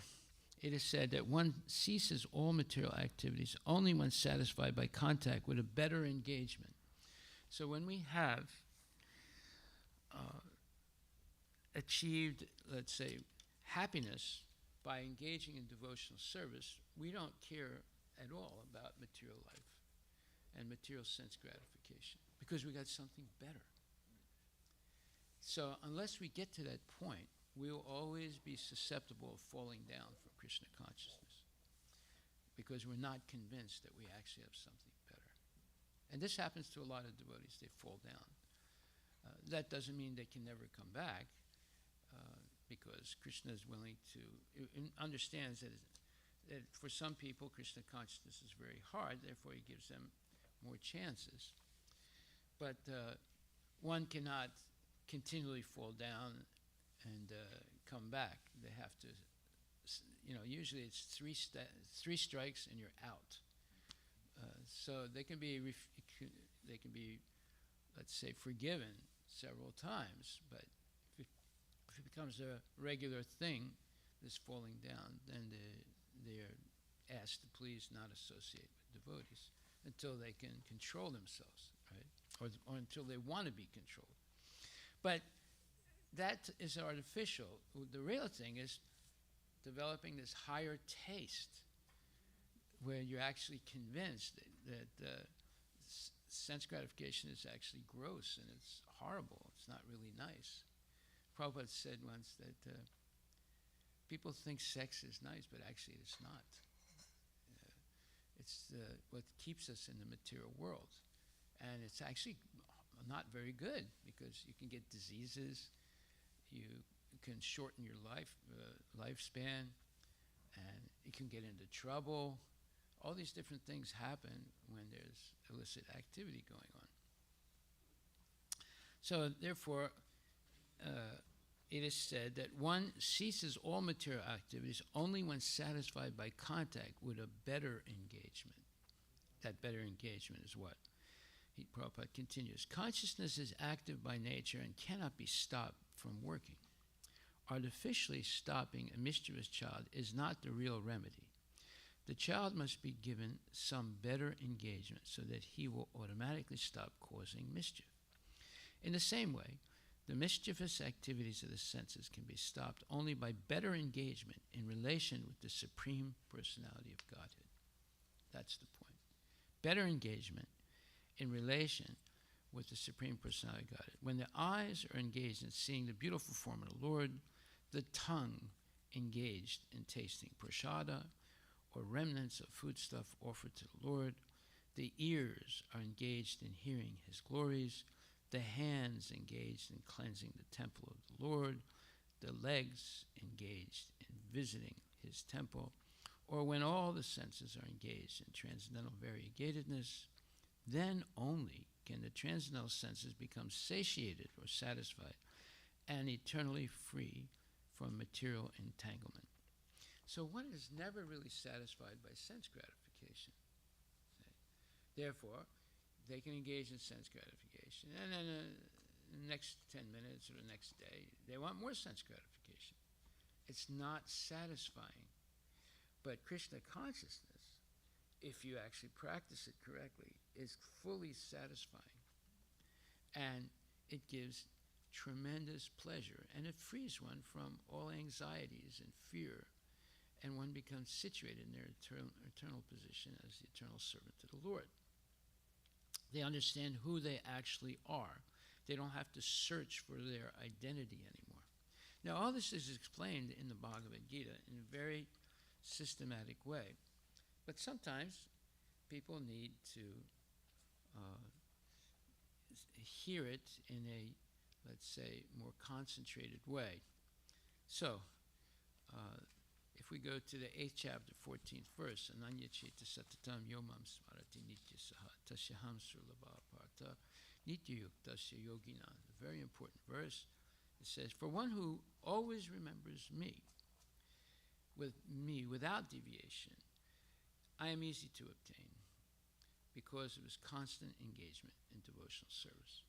D: it is said that one ceases all material activities only when satisfied by contact with a better engagement. So when we have achieved, let's say, happiness by engaging in devotional service, we don't care at all about material life and material sense gratification because we got something better. So unless we get to that point, we'll always be susceptible of falling down from Krishna consciousness because we're not convinced that we actually have something better. And this happens to a lot of devotees. They fall down. That doesn't mean they can never come back because Krishna is willing to, understands that for some people, Krishna consciousness is very hard, therefore he gives them more chances. But one cannot continually fall down and come back. They have to, usually it's three strikes and you're out. So they can be, let's say, forgiven several times, but if it becomes a regular thing, this falling down, then they're asked to please not associate with devotees until they can control themselves, right? Or until they want to be controlled. But that is artificial. The real thing is developing this higher taste where you're actually convinced that sense gratification is actually gross and it's horrible. It's not really nice. Prabhupada said once that people think sex is nice, but actually it's not. It's what keeps us in the material world. And it's actually not very good because you can get diseases, you can shorten your lifespan, and you can get into trouble. All these different things happen when there's illicit activity going on. So therefore, it is said that one ceases all material activities only when satisfied by contact with a better engagement. That better engagement is what? Prabhupada continues, consciousness is active by nature and cannot be stopped from working. Artificially stopping a mischievous child is not the real remedy. The child must be given some better engagement so that he will automatically stop causing mischief. In the same way, the mischievous activities of the senses can be stopped only by better engagement in relation with the Supreme Personality of Godhead. That's the point. Better engagement in relation with the Supreme Personality of Godhead. When the eyes are engaged in seeing the beautiful form of the Lord, the tongue engaged in tasting prasada or remnants of foodstuff offered to the Lord, the ears are engaged in hearing his glories, the hands engaged in cleansing the temple of the Lord, the legs engaged in visiting his temple, or when all the senses are engaged in transcendental variegatedness, then only can the transcendental senses become satiated or satisfied and eternally free from material entanglement. So one is never really satisfied by sense gratification. Therefore, they can engage in sense gratification, and then the next 10 minutes or the next day, they want more sense gratification. It's not satisfying. But Krishna consciousness, if you actually practice it correctly, is fully satisfying. And it gives tremendous pleasure, and it frees one from all anxieties and fear, and one becomes situated in their eternal position as the eternal servant to the Lord. They understand who they actually are. They don't have to search for their identity anymore. Now, all this is explained in the Bhagavad Gita in a very systematic way. But sometimes people need to hear it in a, let's say, more concentrated way. So, if we go to the 8th chapter, 14th verse, Ananya Cheta Satatam Yomam Smarati Nitya Saha Tasyaham Surlabha Partha Nitya Yuktasya Yogina, a very important verse. It says, for one who always remembers me without deviation, I am easy to obtain because of his constant engagement in devotional service.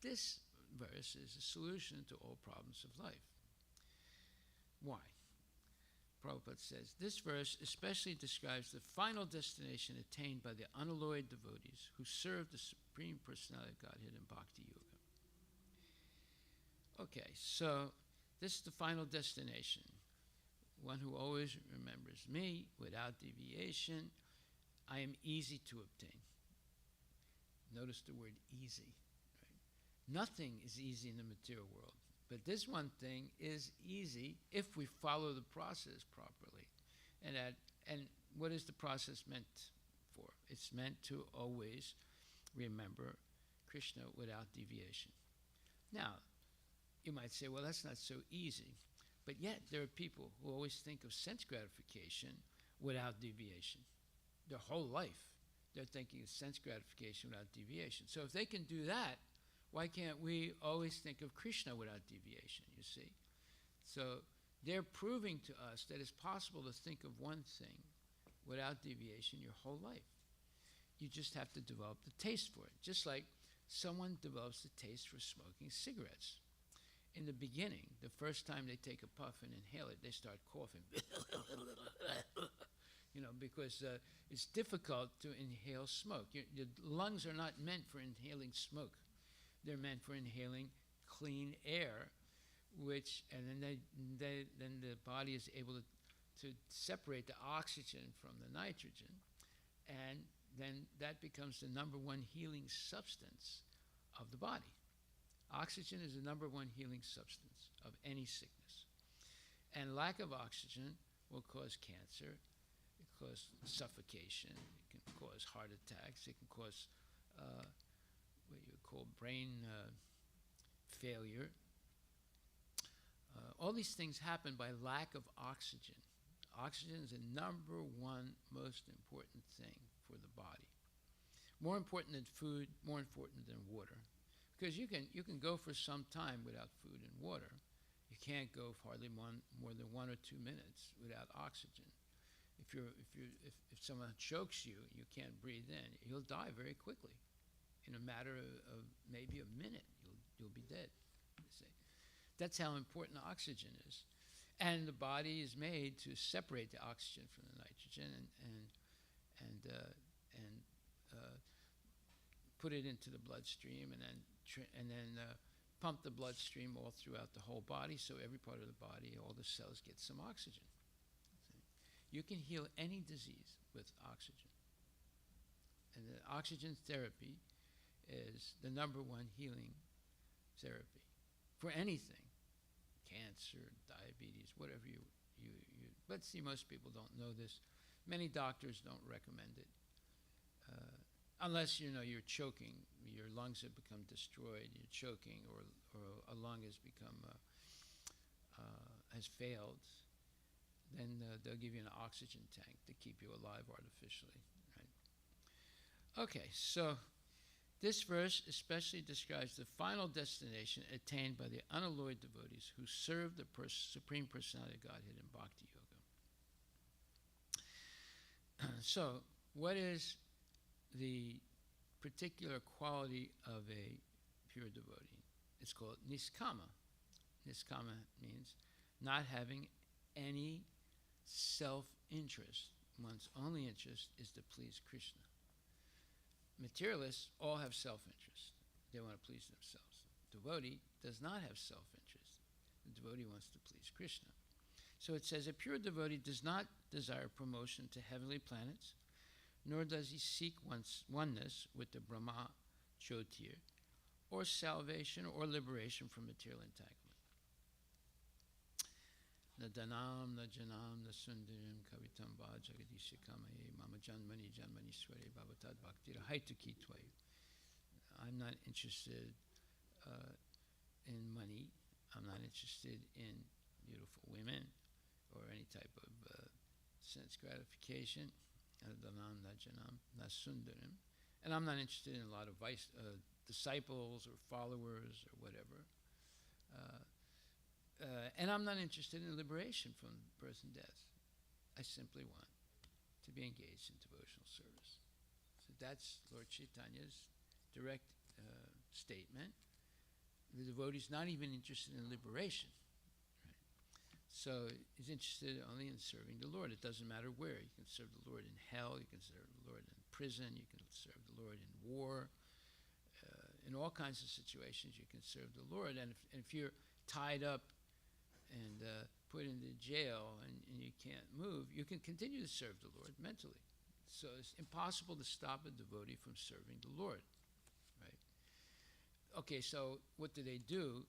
D: This verse is a solution to all problems of life. Why? Prabhupada says, this verse especially describes the final destination attained by the unalloyed devotees who serve the Supreme Personality of Godhead in Bhakti Yoga. Okay, so this is the final destination. One who always remembers me without deviation, I am easy to obtain. Notice the word easy. Right? Nothing is easy in the material world. But this one thing is easy if we follow the process properly. And what is the process meant for? It's meant to always remember Krishna without deviation. Now, you might say, well, that's not so easy. But yet, there are people who always think of sense gratification without deviation. Their whole life, they're thinking of sense gratification without deviation. So if they can do that, why can't we always think of Krishna without deviation, you see? So they're proving to us that it's possible to think of one thing without deviation your whole life. You just have to develop the taste for it, just like someone develops the taste for smoking cigarettes. In the beginning, the first time they take a puff and inhale it, they start coughing. Because it's difficult to inhale smoke. Your lungs are not meant for inhaling smoke. They're meant for inhaling clean air then the body is able to separate the oxygen from the nitrogen, and then that becomes the number one healing substance of the body. Oxygen is the number one healing substance of any sickness. And lack of oxygen will cause cancer, it can cause suffocation, it can cause heart attacks, it can cause what you would call brain failure. All these things happen by lack of oxygen. Oxygen is the number one most important thing for the body. More important than food, more important than water. Because you can go for some time without food and water. You can't go for hardly more than 1 or 2 minutes without oxygen. If someone chokes you, you can't breathe in, you'll die very quickly. In a matter of maybe a minute, you'll be dead. You see. That's how important oxygen is. And the body is made to separate the oxygen from the nitrogen and put it into the bloodstream, and then pump the bloodstream all throughout the whole body, so every part of the body, all the cells get some oxygen. You can heal any disease with oxygen. And the oxygen therapy is the number one healing therapy for anything. Cancer, diabetes, whatever you but see, most people don't know this. Many doctors don't recommend it. Unless you're choking, your lungs have become destroyed, you're choking, or a lung has become has failed, then they'll give you an oxygen tank to keep you alive artificially. Right? Okay, so this verse especially describes the final destination attained by the unalloyed devotees who serve the Supreme Personality of Godhead in Bhakti Yoga. So, what is the particular quality of a pure devotee? It's called niskama. Niskama means not having any self-interest. One's only interest is to please Krishna. Materialists all have self-interest. They want to please themselves. Devotee does not have self-interest. The devotee wants to please Krishna. So it says, a pure devotee does not desire promotion to heavenly planets, nor does he seek oneness with the Brahma Jyotir, or salvation or liberation from material entanglement. Na danam, na janam, na sundarim, kavitam va jagadishikamaye, mama janmani janmani sware bhavatad bhaktira haituki twayu. I'm not interested in money. I'm not interested in beautiful women or any type of sense gratification. Na danam, na janam, na sundarim. And I'm not interested in a lot of disciples or followers or whatever. And I'm not interested in liberation from birth and death. I simply want to be engaged in devotional service. So that's Lord Chaitanya's direct statement. The devotee's not even interested in liberation. Right? So he's interested only in serving the Lord. It doesn't matter where. You can serve the Lord in hell. You can serve the Lord in prison. You can serve the Lord in war. In all kinds of situations, you can serve the Lord. And if you're tied up and put into jail and you can't move, you can continue to serve the Lord mentally. So it's impossible to stop a devotee from serving the Lord, right? Okay, so what do?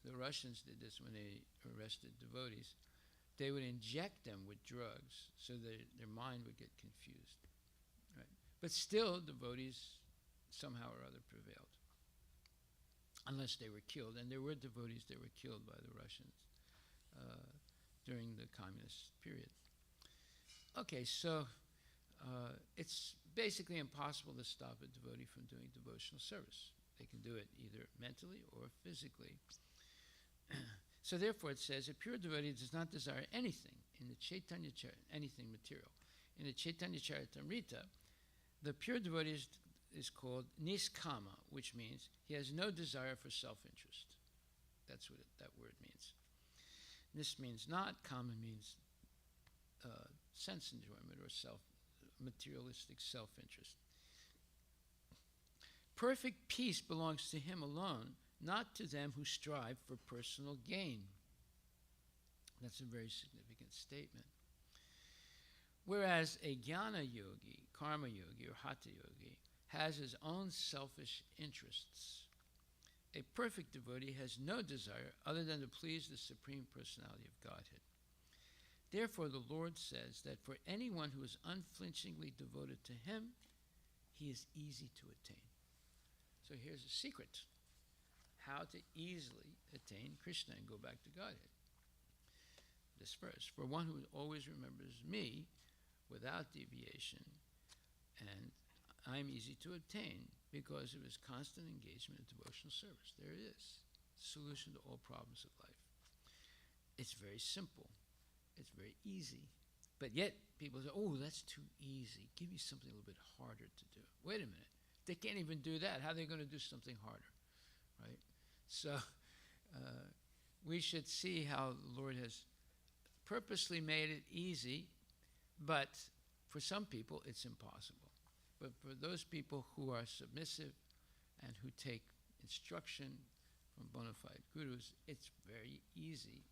D: The Russians did this when they arrested devotees. They would inject them with drugs so that their mind would get confused, right? But still, devotees somehow or other prevailed, unless they were killed. And there were devotees that were killed by the Russians during the communist period. Okay, so it's basically impossible to stop a devotee from doing devotional service. They can do it either mentally or physically. So therefore it says, a pure devotee does not desire anything in the Chaitanya anything material. In the Chaitanya Charitamrita, the pure devotee is called niskama, which means he has no desire for self-interest. That's what that word means. This means not, kama means sense enjoyment or materialistic self-interest. Perfect peace belongs to him alone, not to them who strive for personal gain. That's a very significant statement. Whereas a jnana yogi, karma yogi, or hatha yogi has his own selfish interests, a perfect devotee has no desire other than to please the Supreme Personality of Godhead. Therefore, the Lord says that for anyone who is unflinchingly devoted to him, he is easy to attain. So here's a secret: how to easily attain Krishna and go back to Godhead. This verse: for one who always remembers me without deviation, and I'm easy to obtain because of his constant engagement in devotional service. There it is. Solution to all problems of life. It's very simple. It's very easy. But yet people say, oh, that's too easy. Give me something a little bit harder to do. Wait a minute. They can't even do that. How are they going to do something harder? Right? So we should see how the Lord has purposely made it easy, but for some people it's impossible. But for those people who are submissive and who take instruction from bona fide gurus, it's very easy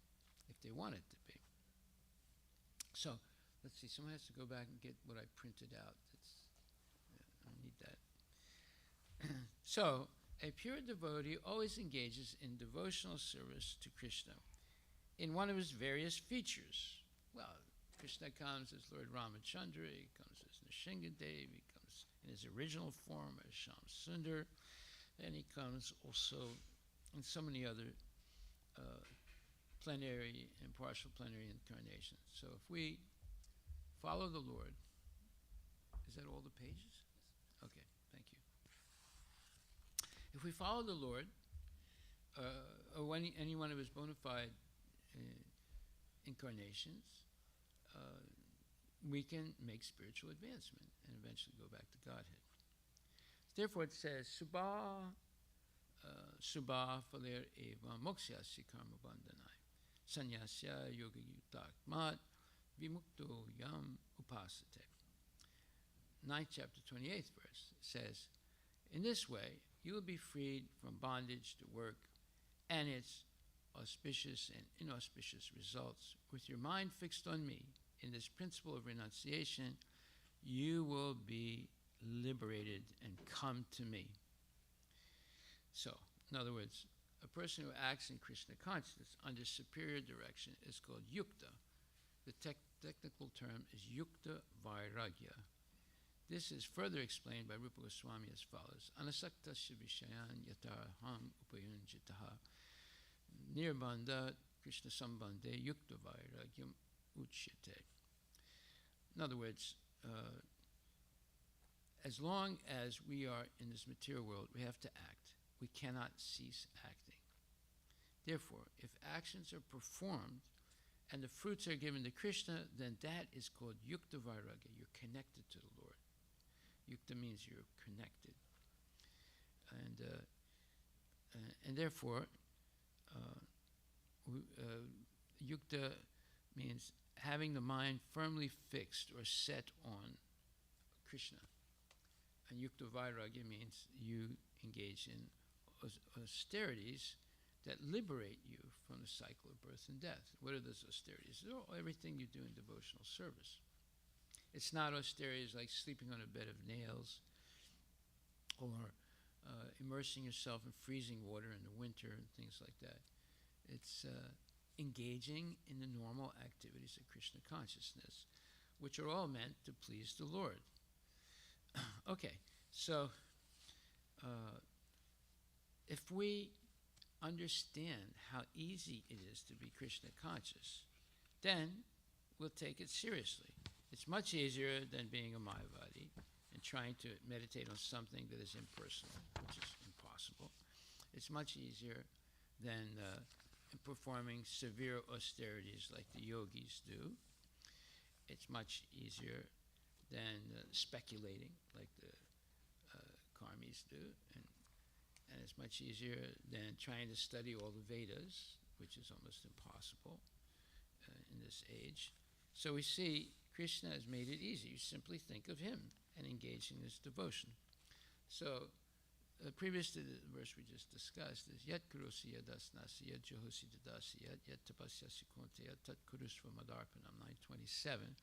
D: if they want it to be. So let's see, someone has to go back and get what I printed out. I need that. So a pure devotee always engages in devotional service to Krishna in one of his various features. Well, Krishna comes as Lord Ramachandra, he comes as Nrsingadev, he comes in his original form as Shyam Sundar, and he comes also in so many other plenary and partial plenary incarnations. So if we follow the Lord, is that all the pages? Okay, thank you. If we follow the Lord, or any one of his bona fide incarnations, we can make spiritual advancement and eventually go back to Godhead. Therefore it says, Subha phaler eva moksyasya karma bandhanai sanyasya yoga yutakmat vimukto yam upasate. 9th chapter, 28th verse says, in this way you will be freed from bondage to work and its auspicious and inauspicious results. With your mind fixed on me, in this principle of renunciation, you will be liberated and come to me. So, in other words, a person who acts in Krishna consciousness under superior direction is called yukta. The technical term is yukta vairagya. This is further explained by Rupa Goswami as follows: Anasakta vishayan yataraham upayunjitaha nirbandha Krishna sambandhe yukta vairagyam uchyate. In other words, as long as we are in this material world, we have to act. We cannot cease acting. Therefore, if actions are performed and the fruits are given to Krishna, then that is called yukta vairagya. You're connected to the Lord. Yukta means you're connected. And therefore, yukta means having the mind firmly fixed or set on Krishna. And yukta vairagya means you engage in austerities that liberate you from the cycle of birth and death. What are those austerities? They're everything you do in devotional service. It's not austerities like sleeping on a bed of nails or immersing yourself in freezing water in the winter and things like that. It's engaging in the normal activities of Krishna consciousness, which are all meant to please the Lord. Okay, so if we understand how easy it is to be Krishna conscious, then we'll take it seriously. It's much easier than being a Mayavadi and trying to meditate on something that is impersonal, which is impossible. It's much easier than performing severe austerities like the yogis do. It's much easier than speculating like the karmis do. And it's much easier than trying to study all the Vedas, which is almost impossible in this age. So we see Krishna has made it easy. You simply think of him and engage in this devotion. So previous to the verse we just discussed is Yet kurusi yadasnasi yet johosi dadasi yet tapasyasi kunte yet tat kurusva madarpanam 927,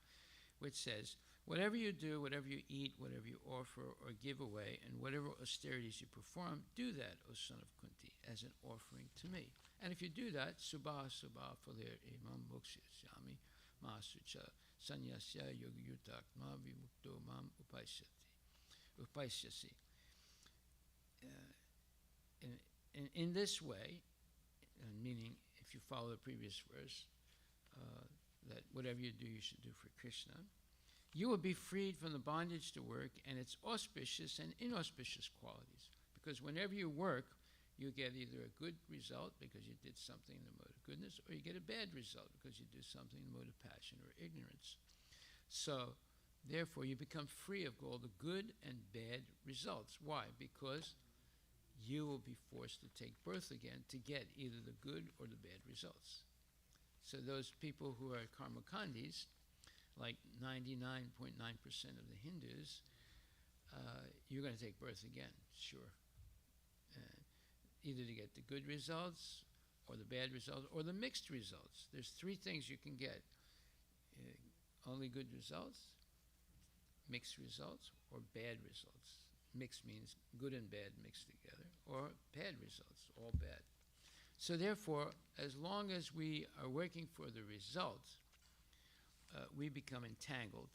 D: which says, whatever you do, whatever you eat, whatever you offer or give away, and whatever austerities you perform, do that, O son of Kunti, as an offering to me. And if you do that, subha subha falir imam mokshyami masucha sanyasya yogayutakma vimukto mam upaisyasi. In this way, meaning if you follow the previous verse, that whatever you do, you should do for Krishna, you will be freed from the bondage to work and its auspicious and inauspicious qualities. Because whenever you work, you get either a good result because you did something in the mode of goodness, or you get a bad result because you do something in the mode of passion or ignorance. So, therefore, you become free of all the good and bad results. Why? Because you will be forced to take birth again to get either the good or the bad results. So those people who are karmakandis, like 99.9% of the Hindus, you're going to take birth again, sure. Either to get the good results, or the bad results, or the mixed results. There's three things you can get. Only good results, mixed results, or bad results. Mixed means good and bad mixed together, or bad results, all bad. So therefore, as long as we are working for the results, we become entangled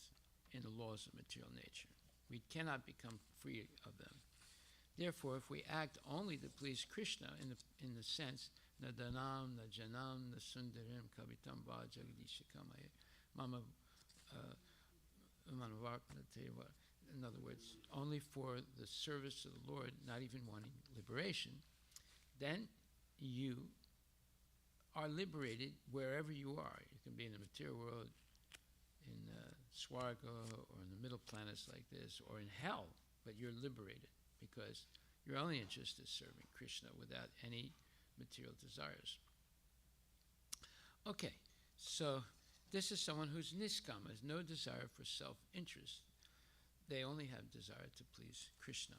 D: in the laws of material nature. We cannot become free of them. Therefore, if we act only to please Krishna in the sense, na danam, na janam, na sundaram, kavitam va jagadishikamaya, mama manavarpanateva, in other words, only for the service of the Lord, not even wanting liberation, then you are liberated wherever you are. You can be in the material world, in Swarga, or in the middle planets like this, or in hell, but you're liberated because your only interest is serving Krishna without any material desires. Okay, so this is someone who's niskama, has no desire for self-interest. They only have desire to please Krishna.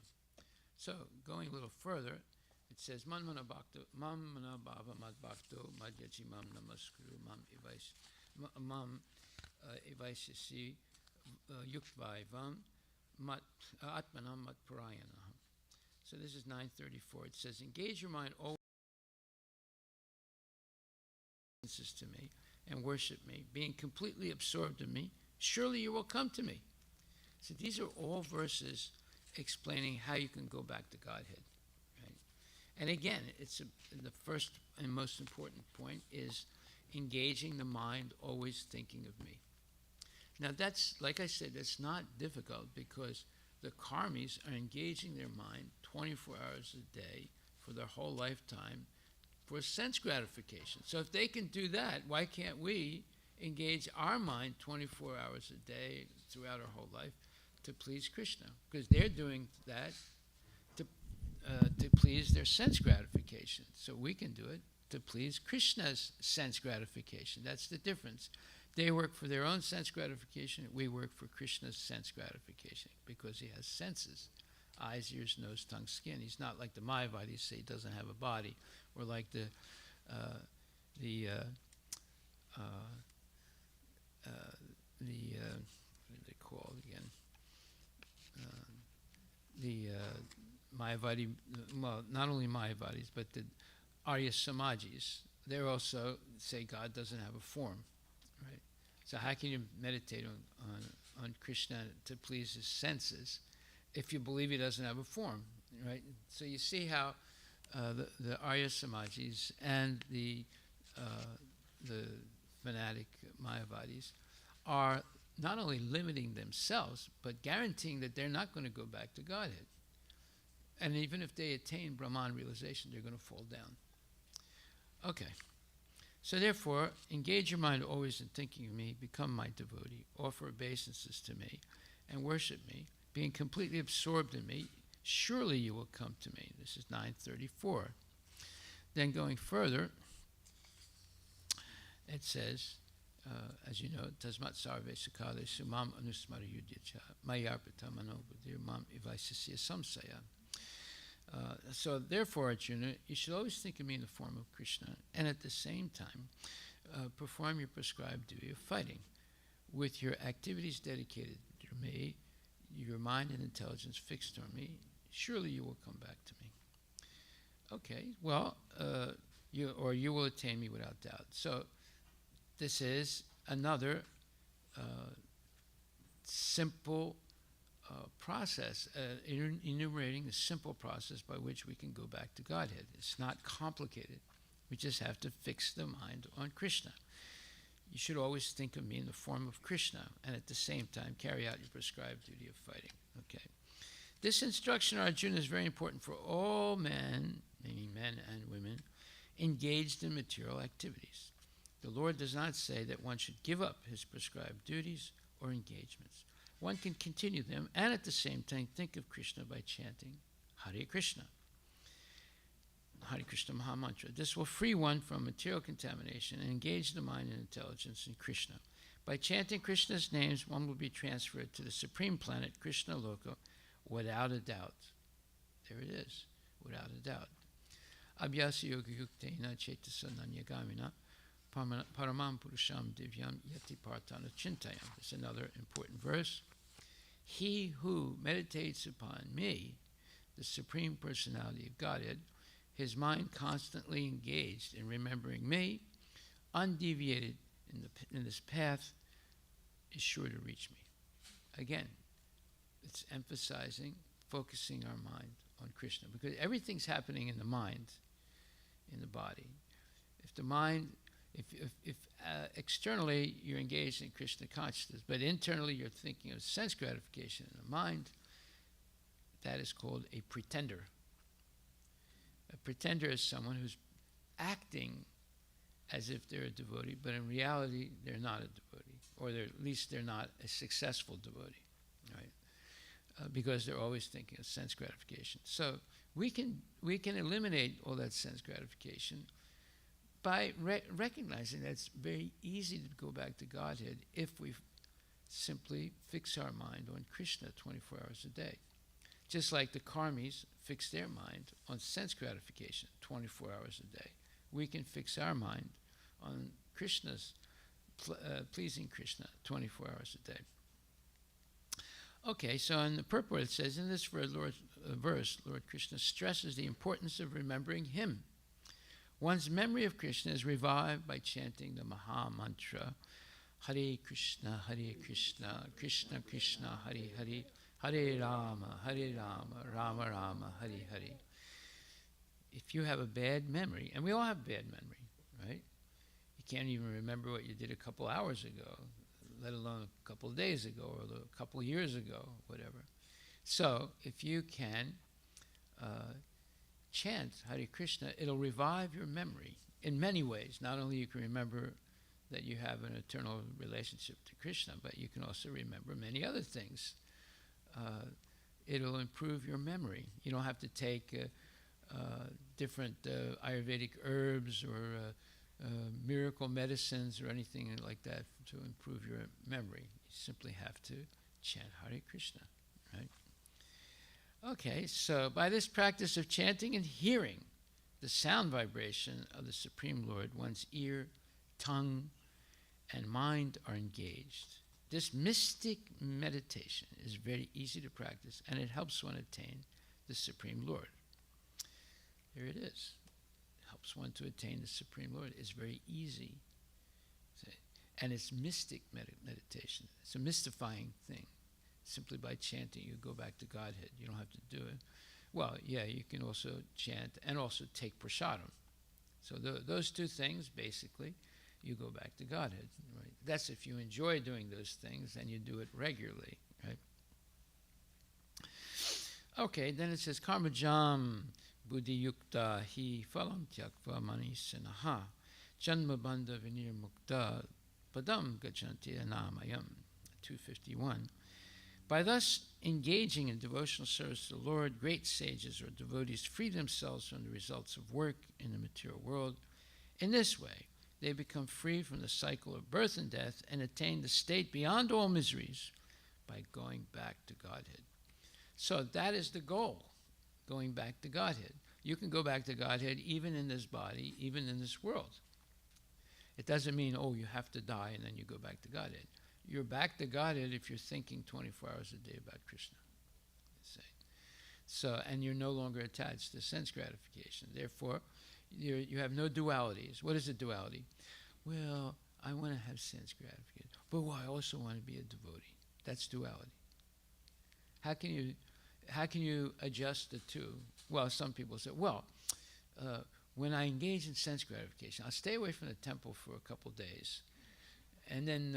D: So, going a little further, it says, Man mana bhakto, mam mana bhava mad bhakto, madhyaji mam namaskuru, mam evaisisi yuktvaivam, mat atmanam mat parayanaham. So this is 934. It says, engage your mind always to me and worship me, being completely absorbed in me, surely you will come to me. So these are all verses explaining how you can go back to Godhead. Right? And again, the first and most important point is engaging the mind, always thinking of me. Now that's, like I said, that's not difficult because the karmis are engaging their mind 24 hours a day for their whole lifetime for sense gratification. So if they can do that, why can't we engage our mind 24 hours a day throughout our whole life to please Krishna? Because they're doing that to please their sense gratification. So we can do it to please Krishna's sense gratification. That's the difference. They work for their own sense gratification. We work for Krishna's sense gratification because he has senses. Eyes, ears, nose, tongue, skin. He's not like the Mayavadis say he doesn't have a body, or like what do they call it again? The Mayavadi, well, not only Mayavadis, but the Arya Samajis, they also say God doesn't have a form, right? So how can you meditate on Krishna to please his senses if you believe he doesn't have a form, right? So you see how the Arya Samajis and the fanatic Mayavadis are not only limiting themselves, but guaranteeing that they're not going to go back to Godhead. And even if they attain Brahman realization, they're going to fall down. Okay. So therefore, engage your mind always in thinking of me, become my devotee, offer obeisances to me, and worship me, being completely absorbed in me, surely you will come to me. This is 934. Then going further, it says, as you know, Tasmat sarve sakale sumam anusmara yudhyacha mayarpita manobudir mam ivaisasya samsaya. So therefore, Arjuna, you should always think of me in the form of Krishna, and at the same time, perform your prescribed duty of fighting. With your activities dedicated to me, your mind and intelligence fixed on me, surely you will come back to me. Okay, well, you will attain me without doubt. So this is another simple process, enumerating the simple process by which we can go back to Godhead. It's not complicated. We just have to fix the mind on Krishna. You should always think of me in the form of Krishna, and at the same time carry out your prescribed duty of fighting. Okay. This instruction, Arjuna, is very important for all men, meaning men and women, engaged in material activities. The Lord does not say that one should give up his prescribed duties or engagements. One can continue them and at the same time think of Krishna by chanting Hare Krishna, Hare Krishna Mahamantra. This will free one from material contamination and engage the mind and intelligence in Krishna. By chanting Krishna's names, one will be transferred to the supreme planet, Krishna Loka, without a doubt. There it is, without a doubt. Abhyasa yoga yuktena cetasa nanyagamina paramam purusham divyam yati partana chintayam. It's another important verse. He who meditates upon me, the Supreme Personality of Godhead, his mind constantly engaged in remembering me, undeviated in this path, is sure to reach me. Again, it's emphasizing, focusing our mind on Krishna, because everything's happening in the mind, in the body. If the mind, if externally you're engaged in Krishna consciousness, but internally you're thinking of sense gratification in the mind, that is called a pretender. A pretender is someone who's acting as if they're a devotee, but in reality they're not a devotee, or at least they're not a successful devotee, right? Because they're always thinking of sense gratification. So we can eliminate all that sense gratification by recognizing that it's very easy to go back to Godhead if we simply fix our mind on Krishna 24 hours a day. Just like the karmis fix their mind on sense gratification 24 hours a day, we can fix our mind on Krishna's, pleasing Krishna 24 hours a day. Okay, so in the purport it says, in this verse, Lord Krishna stresses the importance of remembering him. One's memory of Krishna is revived by chanting the Maha Mantra, Hare Krishna, Krishna Krishna, Hare Hare, Hare Rama, Rama Rama, Hare Hare. If you have a bad memory, and we all have bad memory, right? You can't even remember what you did a couple hours ago, let alone a couple of days ago or a couple of years ago, whatever. So if you can chant Hare Krishna, it'll revive your memory in many ways. Not only you can remember that you have an eternal relationship to Krishna, but you can also remember many other things. It'll improve your memory. You don't have to take different Ayurvedic herbs or miracle medicines or anything like that to improve your memory. You simply have to chant Hare Krishna, right? Okay, so by this practice of chanting and hearing the sound vibration of the Supreme Lord, one's ear, tongue, and mind are engaged. This mystic meditation is very easy to practice, and it helps one attain the Supreme Lord. There it is. It helps one to attain the Supreme Lord. It's very easy. And it's mystic meditation. It's a mystifying thing. Simply by chanting, you go back to Godhead. You don't have to do it. Well, yeah, you can also chant and also take prasadam. So those two things, basically, you go back to Godhead. Right? That's if you enjoy doing those things and you do it regularly, right? Okay, then it says, Karmajam buddhi yukta hi phalam tyakva manisanaha janma bandha vinir mukta padam gajanti anamayam. 251. By thus engaging in devotional service to the Lord, great sages or devotees free themselves from the results of work in the material world. In this way, they become free from the cycle of birth and death and attain the state beyond all miseries by going back to Godhead. So that is the goal. going back to Godhead. You can go back to Godhead even in this body, even in this world. It doesn't mean, oh, you have to die and then you go back to Godhead. You're back to Godhead if you're thinking 24 hours a day about Krishna. So, and you're no longer attached to sense gratification. Therefore, you have no dualities. What is a duality? Well, I want to have sense gratification, but I also want to be a devotee. That's duality. How can you adjust the two? Well, some people say, when I engage in sense gratification, I'll stay away from the temple for a couple days. And then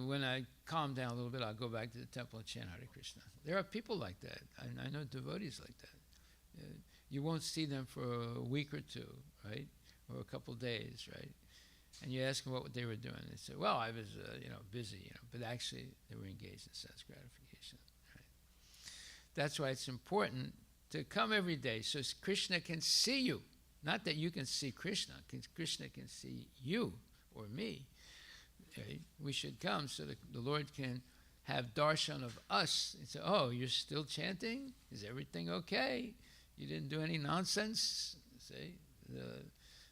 D: when I calm down a little bit, I'll go back to the temple and chant Hare Krishna. There are people like that. I know devotees like that. You won't see them for a week or two, right? Or a couple days, right? And you ask them what they were doing. They say, well, I was, busy, but actually they were engaged in sense gratification, right? That's why it's important to come every day so Krishna can see you. Not that you can see Krishna, because Krishna can see you or me. Okay? We should come so that the Lord can have darshan of us and say, oh, you're still chanting? Is everything okay? You didn't do any nonsense? See?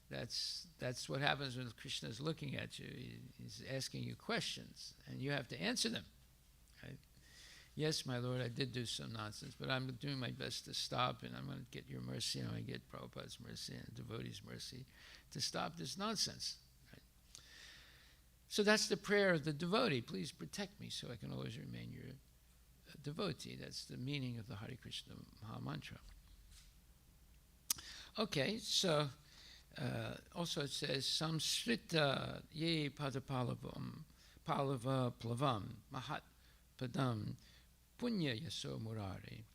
D: That's what happens when Krishna is looking at you. He's asking you questions, and you have to answer them. Right? Yes, my Lord, I did do some nonsense, but I'm doing my best to stop, and I'm going to get your mercy, and I get Prabhupada's mercy and devotees' mercy to stop this nonsense. Right? So that's the prayer of the devotee. Please protect me so I can always remain your devotee. That's the meaning of the Hare Krishna Maha Mantra. Okay, so also it says, Samsrita ye padapalavam palava plavam mahat padam punya yaso murari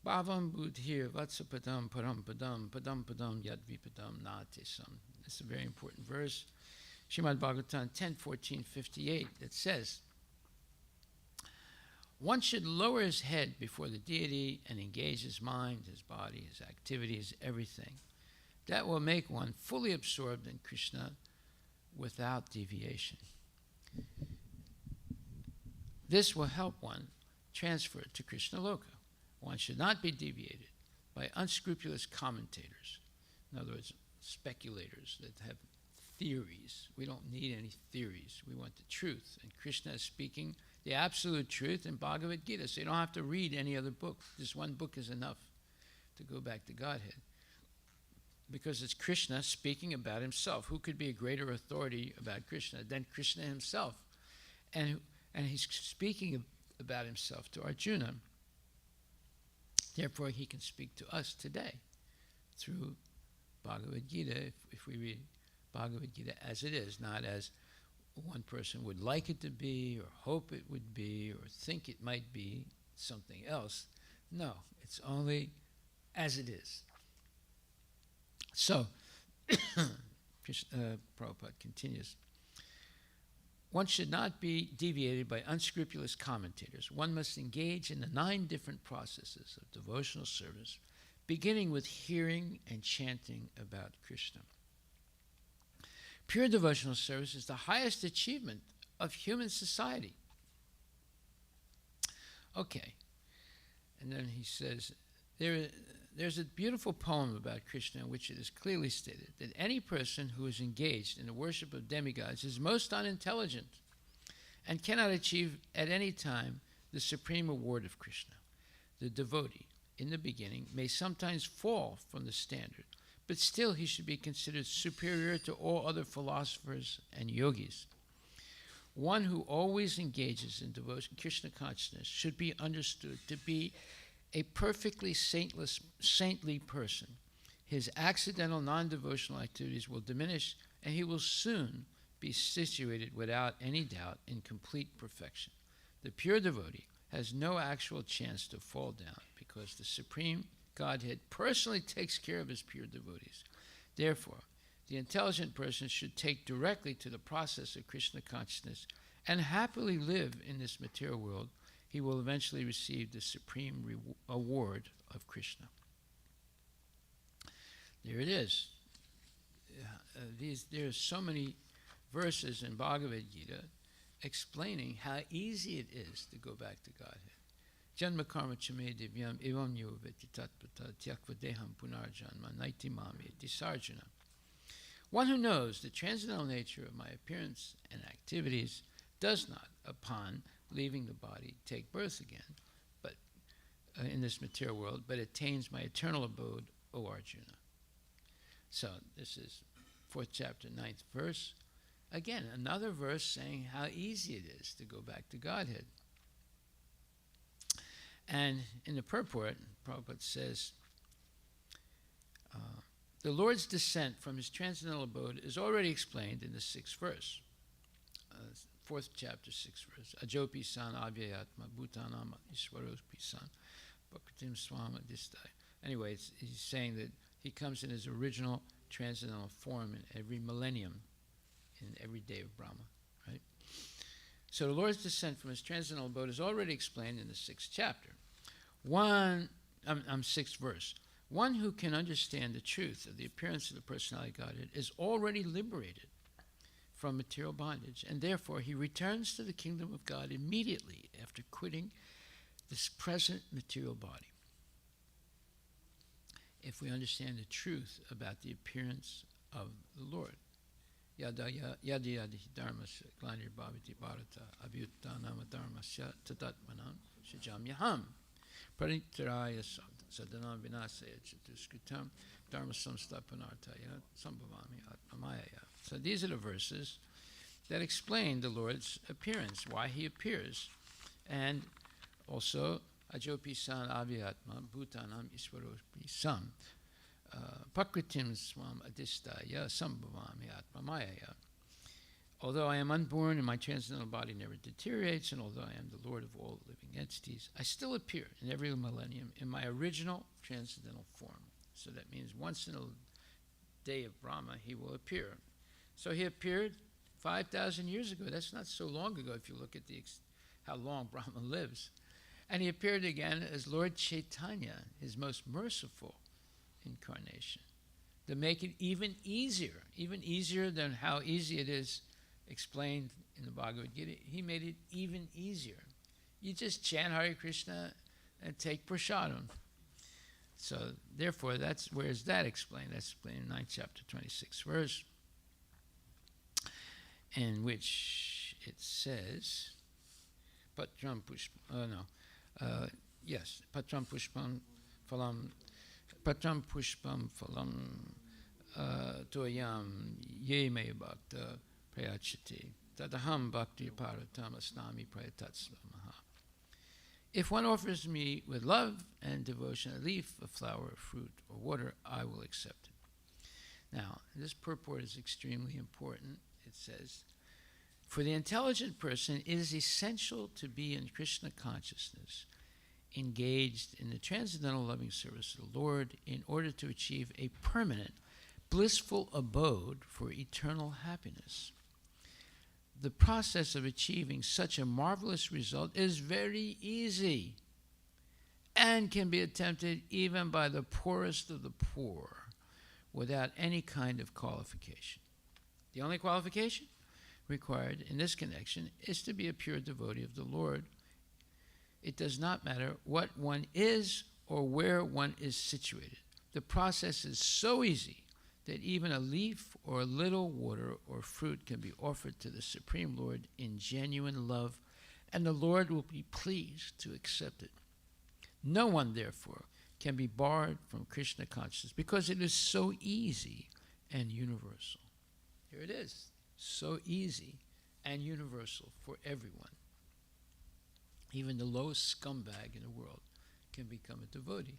D: bhavam buddhir vatsapadam param padam padam padam yad vipadam natisam. This is a very important verse. Srimad Bhagavatam 10:14-58 that says, one should lower his head before the deity and engage his mind, his body, his activities, everything. That will make one fully absorbed in Krishna without deviation. This will help one transfer to Krishna Loka. One should not be deviated by unscrupulous commentators. In other words, speculators that have theories. We don't need any theories. We want the truth. And Krishna is speaking the absolute truth in Bhagavad Gita. So you don't have to read any other book. This one book is enough to go back to Godhead. Because it's Krishna speaking about himself. Who could be a greater authority about Krishna than Krishna himself? And he's speaking about himself to Arjuna. Therefore, he can speak to us today through Bhagavad Gita, if we read Bhagavad Gita as it is, not as one person would like it to be, or hope it would be, or think it might be something else. No, it's only as it is. So, Prabhupada continues, one should not be deviated by unscrupulous commentators. One must engage in the 9 different processes of devotional service, beginning with hearing and chanting about Krishna. Pure devotional service is the highest achievement of human society. Okay. And then he says, there's a beautiful poem about Krishna in which it is clearly stated that any person who is engaged in the worship of demigods is most unintelligent and cannot achieve at any time the supreme award of Krishna. The devotee, in the beginning, may sometimes fall from the standard, but still he should be considered superior to all other philosophers and yogis. One who always engages in devotion, Krishna consciousness, should be understood to be a perfectly saintly person. His accidental non-devotional activities will diminish, and he will soon be situated without any doubt in complete perfection. The pure devotee has no actual chance to fall down because the Supreme Godhead personally takes care of his pure devotees. Therefore, the intelligent person should take directly to the process of Krishna consciousness and happily live in this material world. He will eventually receive the supreme award of Krishna. There it is. There are so many verses in Bhagavad Gita explaining how easy it is to go back to Godhead. Janma karma chame divyam evam yoveti tatpata tyakva deham punarjanma naiti mami disarjana. One who knows the transcendental nature of my appearance and activities does not, upon leaving the body, take birth again, but in this material world, but attains my eternal abode, O Arjuna. So this is 4th chapter, 9th verse. Again, another verse saying how easy it is to go back to Godhead. And in the purport, Prabhupada says, the Lord's descent from his transcendental abode is already explained in the 6th verse. 4th chapter, 6th verse. Ajopi san avyayatma bhutanam iswaropi san bhaktim swama distai. Anyway, he's saying that he comes in his original transcendental form in every millennium, in every day of Brahma, right? So the Lord's descent from his transcendental abode is already explained in the 6th chapter. 6th verse. One who can understand the truth of the appearance of the personality of Godhead is already liberated from material bondage, and therefore he returns to the kingdom of God immediately after quitting this present material body. If we understand the truth about the appearance of the Lord. Yadi dharmasya glanir bhavati bharata abhyuttanama dharmasya tadatmanam shajamyaham paritaraya sadanam vinasaya chatuskritam dharma samstapanartaya sambhavami atmamaya. So these are the verses that explain the Lord's appearance, why he appears, and also ajopi san avyatma bhutanam iswaropi sam pakritim swam adistaya sambhavami atmamaya. Although I am unborn and my transcendental body never deteriorates, and although I am the Lord of all living entities, I still appear in every millennium in my original transcendental form. So that means once in a day of Brahma, he will appear. So he appeared 5,000 years ago. That's not so long ago if you look at how long Brahma lives. And he appeared again as Lord Chaitanya, his most merciful incarnation, to make it even easier than how easy it is explained in the Bhagavad Gita. He made it even easier. You just chant Hare Krishna and take prasadam. So therefore, where is that explained? That's explained in 9th chapter, 26th verse, in which it says, Patram Pushpam, Patram Pushpam Phalam Toyam Ye Me Bhakta Prayachati Tadaham Bhakti Paratam Asnami Prayatatsvamaha. If one offers me with love and devotion a leaf, a flower, a fruit, or water, I will accept it. Now, this purport is extremely important. It says, for the intelligent person, it is essential to be in Krishna consciousness, engaged in the transcendental loving service of the Lord in order to achieve a permanent, blissful abode for eternal happiness. The process of achieving such a marvelous result is very easy and can be attempted even by the poorest of the poor without any kind of qualification. The only qualification required in this connection is to be a pure devotee of the Lord. It does not matter what one is or where one is situated. The process is so easy that even a leaf or a little water or fruit can be offered to the Supreme Lord in genuine love, and the Lord will be pleased to accept it. No one, therefore, can be barred from Krishna consciousness because it is so easy and universal. Here it is, so easy and universal for everyone. Even the lowest scumbag in the world can become a devotee.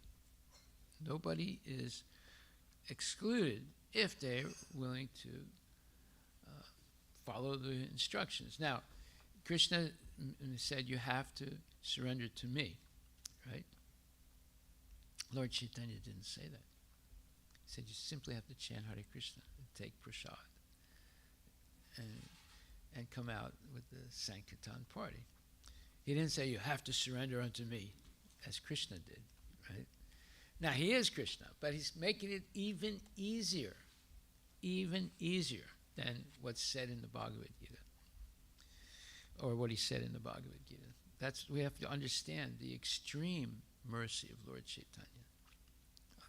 D: Nobody is excluded if they're willing to follow the instructions. Now, Krishna said you have to surrender to me, right? Lord Chaitanya didn't say that. He said you simply have to chant Hare Krishna and take prasad and come out with the Sankirtan party. He didn't say you have to surrender unto me, as Krishna did, right? Now, he is Krishna, but he's making it even easier than what's said in the Bhagavad Gita, or what he said in the Bhagavad Gita. we have to understand the extreme mercy of Lord Chaitanya.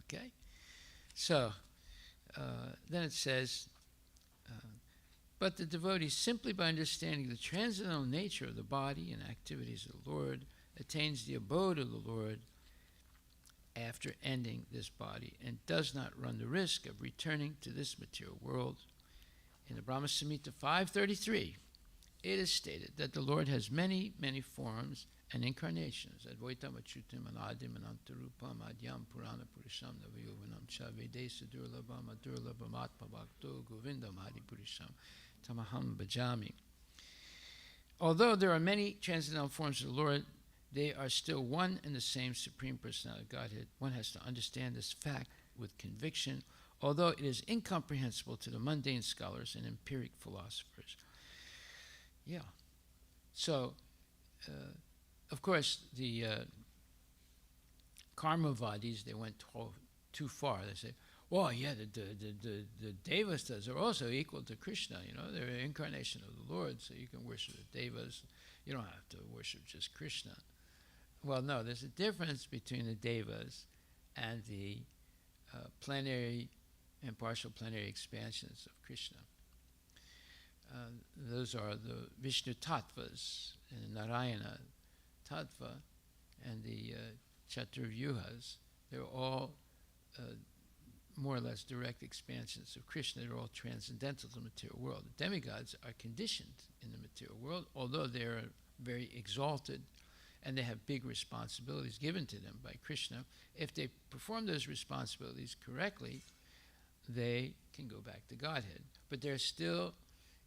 D: Okay? So, then it says, but the devotee, simply by understanding the transcendental nature of the body and activities of the Lord, attains the abode of the Lord after ending this body, and does not run the risk of returning to this material world. In the Brahma Samhita 533, it is stated that the Lord has many, many forms and incarnations. Advaitam Achyutam Anadim Anantarupam Adyam Purana Purisham Navayovanam Cha Vedesa Durlabham Adurlabham Atma Bhakto Govindam Hari Purisham Tamaham Bhajami. Although there are many transcendental forms of the Lord, they are still one and the same Supreme Personality of Godhead. One has to understand this fact with conviction, although it is incomprehensible to the mundane scholars and empiric philosophers. Yeah. So, of course, the Karmavadis, they went too far. They say, well, yeah, the Devas are also equal to Krishna. You know, they're an incarnation of the Lord, so you can worship the Devas. You don't have to worship just Krishna. Well, no, there's a difference between the Devas and the plenary and partial plenary expansions of Krishna. Those are the Vishnu Tattvas and Narayana Tattva and the Chaturvyuhas. They're all more or less direct expansions of Krishna. They're all transcendental to the material world. The demigods are conditioned in the material world, although they're very exalted and they have big responsibilities given to them by Krishna. If they perform those responsibilities correctly, they can go back to Godhead. But they're still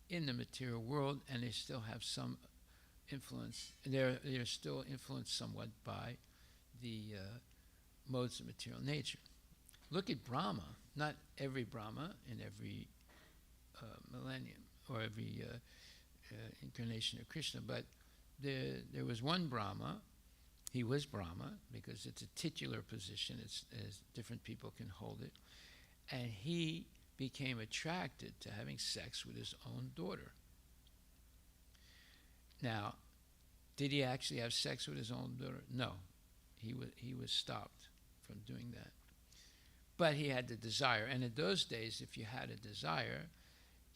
D: in the material world, and they still have some influence. They're still influenced somewhat by the modes of material nature. Look at Brahma. Not every Brahma in every millennium or every incarnation of Krishna, but there was one Brahma. He was Brahma because it's a titular position. It's as different people can hold it. And he became attracted to having sex with his own daughter. Now, did he actually have sex with his own daughter? No. He was stopped from doing that. But he had the desire. And in those days, if you had a desire,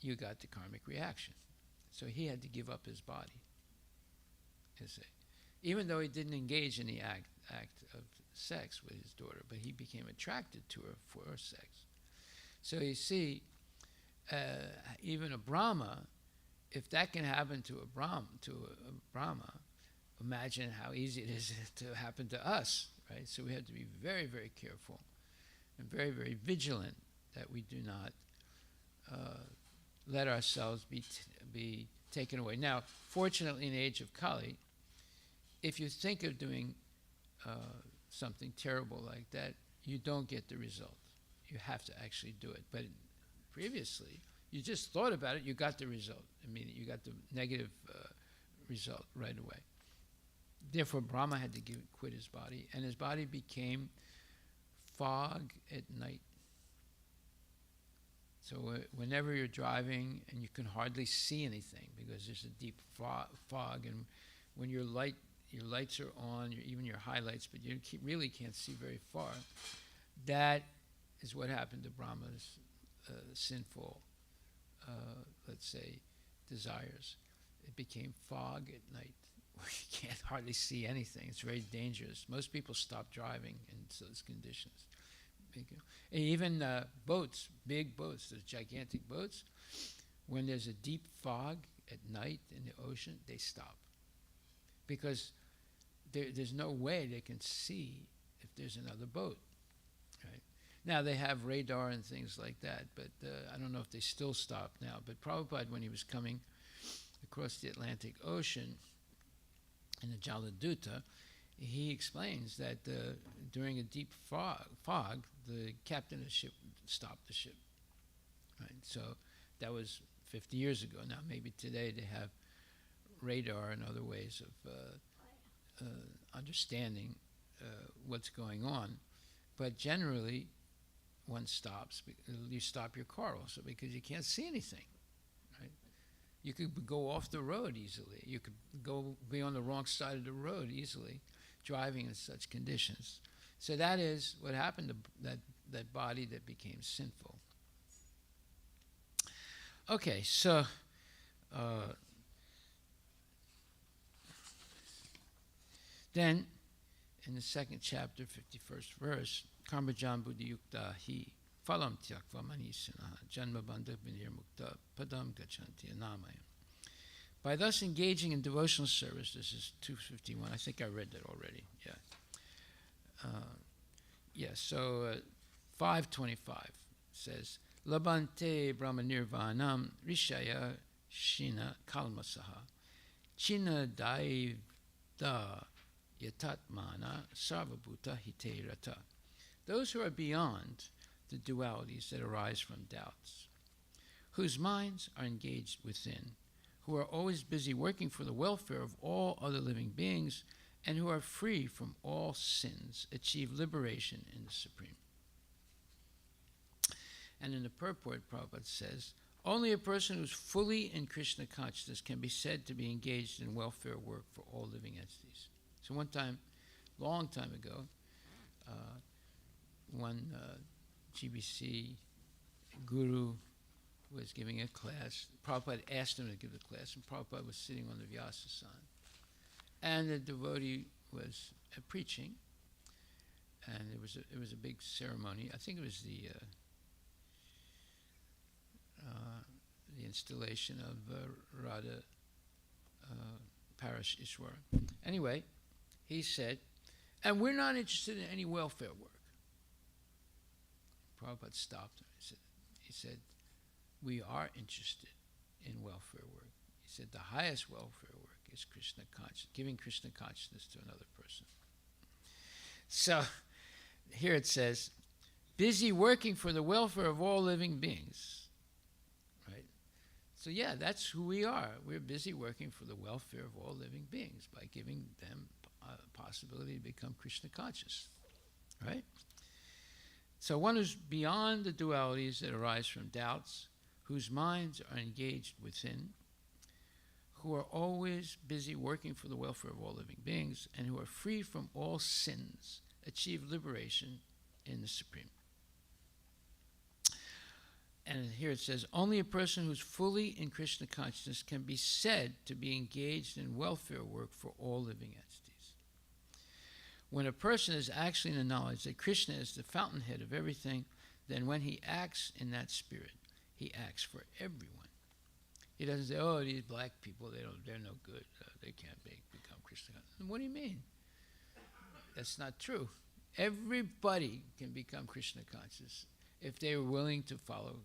D: you got the karmic reaction. So he had to give up his body. You see. Even though he didn't engage in the act of sex with his daughter, but he became attracted to her for her sex. So you see, even a Brahma, if that can happen to a Brahma, imagine how easy it is to happen to us, right? So we have to be very, very careful and very, very vigilant that we do not let ourselves be taken away. Now, fortunately, in the age of Kali, if you think of doing something terrible like that, you don't get the result. You have to actually do it. But previously, you just thought about it, you got the result. I mean, you got the negative result right away. Therefore, Brahma had to quit his body, and his body became fog at night. So whenever you're driving and you can hardly see anything because there's a deep fog, and when your lights are on, even your highlights, but you really can't see very far, that is what happened to Brahma's sinful, let's say, desires. It became fog at night where you can't hardly see anything. It's very dangerous. Most people stop driving in those conditions. And even boats, big boats, those gigantic boats, when there's a deep fog at night in the ocean, they stop. Because there's no way they can see if there's another boat. Right? Now, they have radar and things like that, but I don't know if they still stop now. But Prabhupada, when he was coming across the Atlantic Ocean in the Jaladuta, he explains that during a deep fog, the captain of the ship stopped the ship. Right? So that was 50 years ago. Now, maybe today they have radar and other ways of understanding what's going on. But generally, one stops. You stop your car also because you can't see anything. Right? You could go off the road easily. You could be on the wrong side of the road easily, driving in such conditions. So that is what happened to that body that became sinful. Okay, so then in the second chapter, 51st verse, Karmajan Buddhi Yukta Hi Phalam Tyakva Manisana Janma Bandha Vinir Mukta Padam Gachanti Anamayam. By thus engaging in devotional service, this is 251. I think I read that already. So 525 says, Labante Brahma Nirvanam Rishaya Shina Kalmasaha China Daivda Yatatmana Sarvabhuta Hiterata. Those who are beyond the dualities that arise from doubts, whose minds are engaged within, who are always busy working for the welfare of all other living beings, and who are free from all sins, achieve liberation in the Supreme. And in the purport, Prabhupada says, only a person who's fully in Krishna consciousness can be said to be engaged in welfare work for all living entities. So one time, long time ago, one GBC guru was giving a class. Prabhupada asked him to give the class, and Prabhupada was sitting on the Vyasasana. And the devotee was preaching, and it was a big ceremony. I think it was the installation of Radha Parish Ishwara. Anyway, he said, and we're not interested in any welfare work. Prabhupada stopped him. He said, we are interested in welfare work. He said, the highest welfare work is Krishna consciousness, giving Krishna consciousness to another person. So here it says, busy working for the welfare of all living beings. Right? So yeah, that's who we are. We're busy working for the welfare of all living beings by giving them a possibility to become Krishna conscious. Right? So one who's beyond the dualities that arise from doubts, whose minds are engaged within, who are always busy working for the welfare of all living beings, and who are free from all sins, achieve liberation in the Supreme. And here it says, only a person who's fully in Krishna consciousness can be said to be engaged in welfare work for all living entities. When a person is actually in the knowledge that Krishna is the fountainhead of everything, then when he acts in that spirit, he acts for everyone. He doesn't say, oh, these black people, they're no good. They can't become Krishna conscious. What do you mean? That's not true. Everybody can become Krishna conscious if they are willing to follow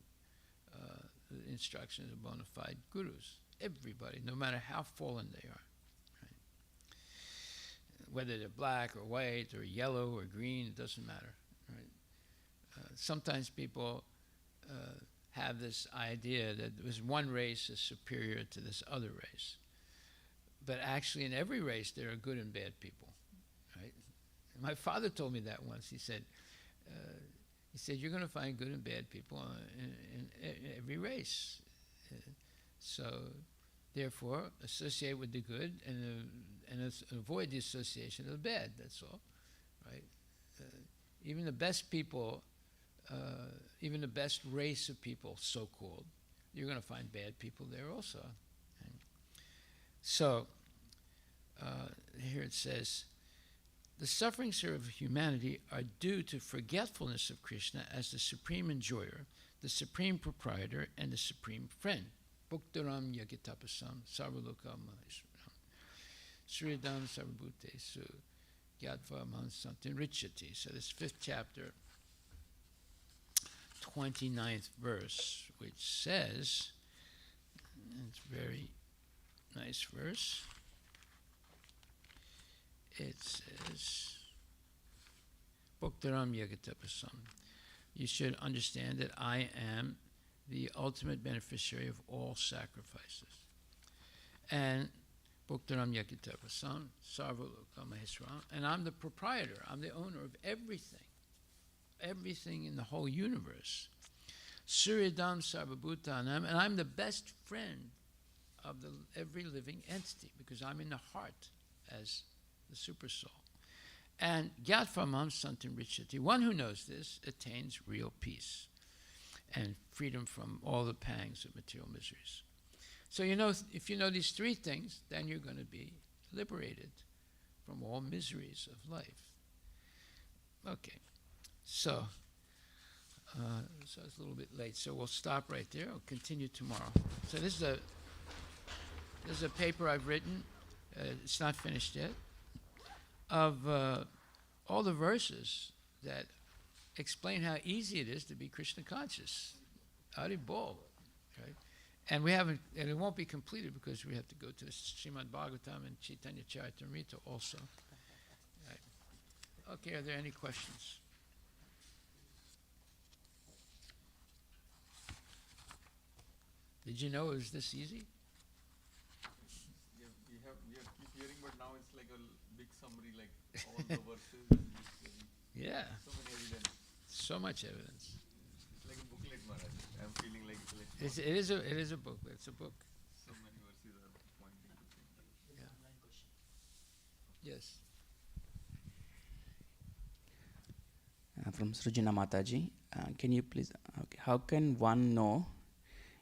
D: the instructions of bona fide gurus. Everybody, no matter how fallen they are. Right? Whether they're black or white or yellow or green, it doesn't matter. Right? Sometimes people have this idea that this one race is superior to this other race. But actually in every race there are good and bad people. Right? My father told me that once. He said, you're going to find good and bad people in every race. So therefore, associate with the good and avoid the association of the bad. That's all. Right? Even the best people, even the best race of people, so-called, you're going to find bad people there also. And so here it says, the sufferings of humanity are due to forgetfulness of Krishna as the supreme enjoyer, the supreme proprietor, and the supreme friend. Bhuktaram yagitapasam sarvalokam sridam sarvabhutesu gyatva mansantin richati. So this 5th chapter, 29th verse, which says, it's a very nice verse. It says, Bhuktaram Yagatapasam. You should understand that I am the ultimate beneficiary of all sacrifices. And Bhuktaram Yagatapasam, Sarvaloka Maheswaram, and I'm the proprietor, I'm the owner of everything in the whole universe. Suryadam Sarvabhutanam, and I'm the best friend of every living entity, because I'm in the heart as the super soul. And Gyatvam Santam Richati, one who knows this attains real peace and freedom from all the pangs of material miseries. So if you know these three things, then you're going to be liberated from all miseries of life. Okay, so it's a little bit late, so we'll stop right there. I'll continue tomorrow. So this is a paper I've written. It's not finished yet. Of all the verses that explain how easy it is to be Krishna conscious. Hari Bol. Right? And it won't be completed because we have to go to Srimad Bhagavatam and Chaitanya Charitamrita also. Right. Okay, are there any questions? Did you know it was this easy?
C: We keep hearing, but now it's like a big summary, like all the verses.
D: Yeah.
C: So many evidence.
D: So much evidence.
C: It's like a booklet, Maharaj. I'm feeling like
D: It is a book. It's a book.
C: so many verses are pointing to things.
D: Yeah. Yes.
E: From Srujana Mataji, can you please, how can one know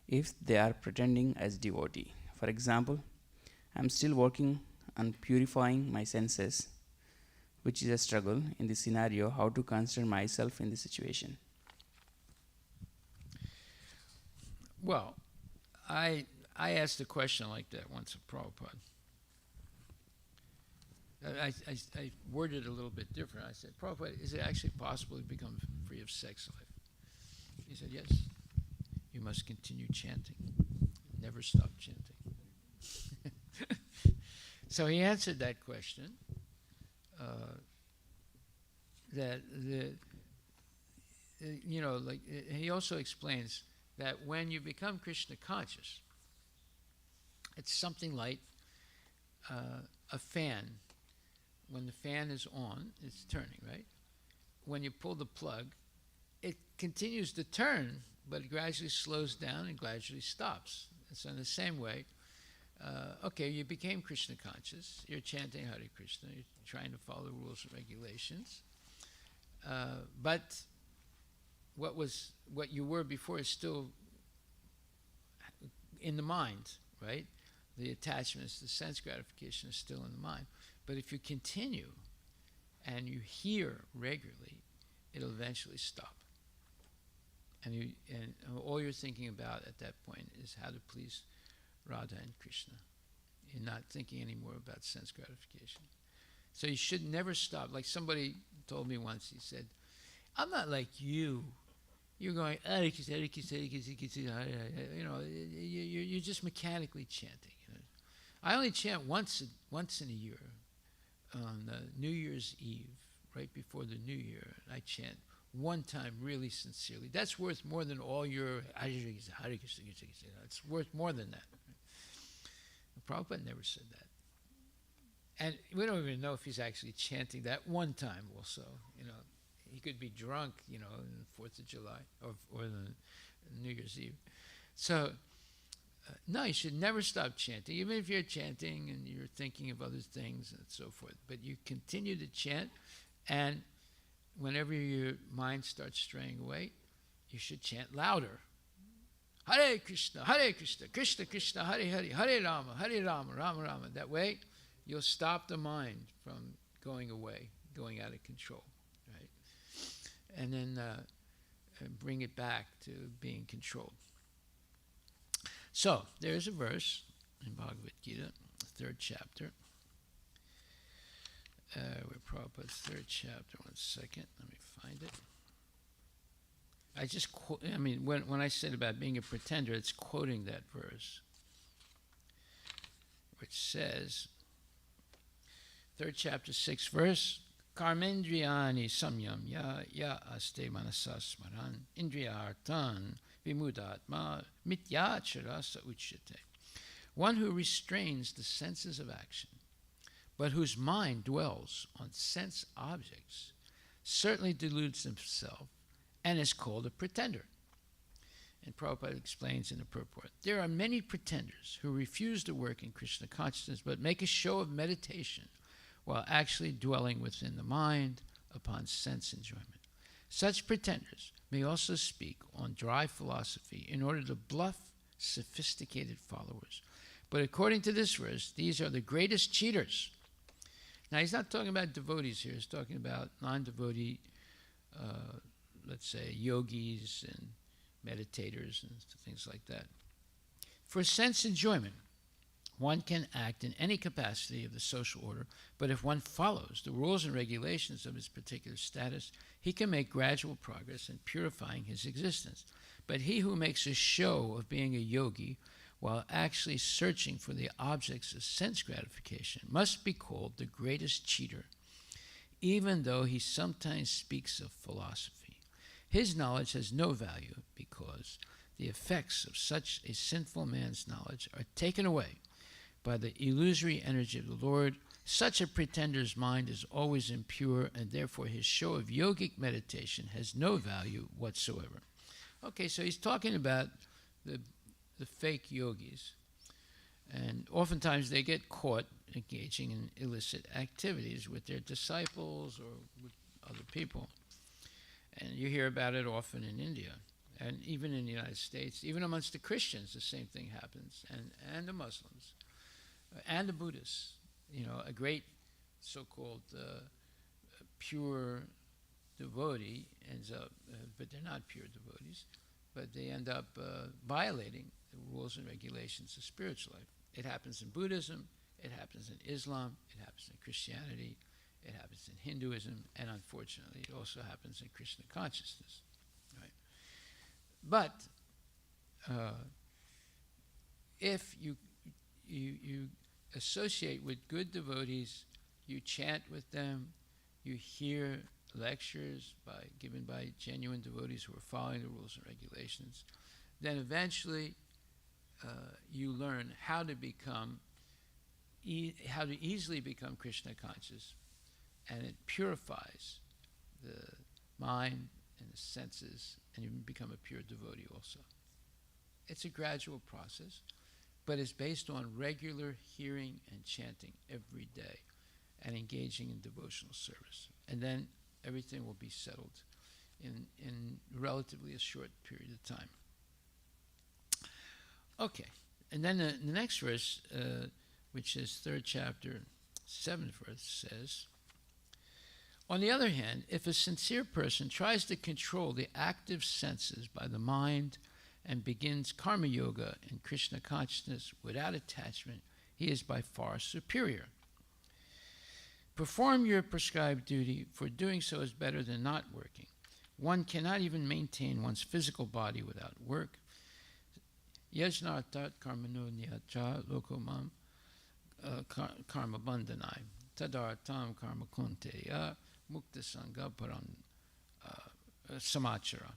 E: if they are pretending as devotee? For example, I'm still working on purifying my senses, which is a struggle in this scenario. How to consider myself in this situation?
D: Well, I asked a question like that once of Prabhupada. I worded it a little bit different. I said, Prabhupada, is it actually possible to become free of sex life? He said, yes. You must continue chanting. Never stop chanting. So he answered that question. He also explains that when you become Krishna conscious, it's something like a fan. When the fan is on, it's turning, right? When you pull the plug, it continues to turn, but it gradually slows down and gradually stops. And so in the same way, you became Krishna conscious, you're chanting Hare Krishna, you're trying to follow the rules and regulations, but what you were before is still in the mind, right? The attachments, the sense gratification is still in the mind. But if you continue and you hear regularly, it'll eventually stop. And all you're thinking about at that point is how to please Radha and Krishna. You're not thinking anymore about sense gratification. So you should never stop. Like somebody told me once, he said, I'm not like you. You're going, Hare Krishna, Hare Krishna, Hare Krishna, Krishna, Hare Hare. You're just mechanically chanting. I only chant once in a year, on New Year's Eve, right before the New Year. I chant one time really sincerely. That's worth more than all your Hare Krishna, Hare Krishna, Krishna, Krishna. It's worth more than that. Prabhupada never said that. And we don't even know if he's actually chanting that one time also. He could be drunk, on the 4th of July or the New Year's Eve. So, no, you should never stop chanting, even if you're chanting and you're thinking of other things and so forth. But you continue to chant, and whenever your mind starts straying away, you should chant louder. Hare Krishna, Krishna Krishna, Hare Hare, Hare Rama, Rama Rama. That way, you'll stop the mind from going away, going out of control, right? And then bring it back to being controlled. So, there's a verse in Bhagavad Gita, 3rd chapter. We're Prabhupada's 3rd chapter. 1 second, let me find it. I just when I said about being a pretender, it's quoting that verse, which says, 3rd chapter, 6th verse, Karmendriyani samyam ya aste manasas smaran indriyartan vimudatma mityacharasa uchyate. One who restrains the senses of action, but whose mind dwells on sense objects, certainly deludes himself and is called a pretender. And Prabhupada explains in the purport, there are many pretenders who refuse to work in Krishna consciousness but make a show of meditation while actually dwelling within the mind upon sense enjoyment. Such pretenders may also speak on dry philosophy in order to bluff sophisticated followers. But according to this verse, these are the greatest cheaters. Now, he's not talking about devotees here. He's talking about non-devotee, let's say, yogis and meditators and things like that. For sense enjoyment, one can act in any capacity of the social order, but if one follows the rules and regulations of his particular status, he can make gradual progress in purifying his existence. But he who makes a show of being a yogi while actually searching for the objects of sense gratification must be called the greatest cheater, even though he sometimes speaks of philosophy. His knowledge has no value because the effects of such a sinful man's knowledge are taken away by the illusory energy of the Lord. Such a pretender's mind is always impure, and therefore his show of yogic meditation has no value whatsoever. Okay, so he's talking about the fake yogis, and oftentimes they get caught engaging in illicit activities with their disciples or with other people. And you hear about it often in India, and even in the United States, even amongst the Christians, the same thing happens, and the Muslims, and the Buddhists. You know, a great so-called pure devotee ends up, but they're not pure devotees, but they end up violating the rules and regulations of spiritual life. It happens in Buddhism, it happens in Islam, it happens in Christianity, it happens in Hinduism, and unfortunately it also happens in Krishna consciousness. Right? But if you associate with good devotees, you chant with them, you hear lectures given by genuine devotees who are following the rules and regulations, then eventually you learn how to easily become Krishna conscious, and it purifies the mind and the senses, and you become a pure devotee also. It's a gradual process, but it's based on regular hearing and chanting every day and engaging in devotional service. And then everything will be settled in relatively a short period of time. Okay, and then the next verse, which is 3rd chapter, 7th verse, says, on the other hand, if a sincere person tries to control the active senses by the mind and begins karma yoga and Krishna consciousness without attachment, he is by far superior. Perform your prescribed duty, for doing so is better than not working. One cannot even maintain one's physical body without work. Yajnartat karmano nyacha lokomam karma bandhanai tadartam karma kunteya mukta sangha param samachara.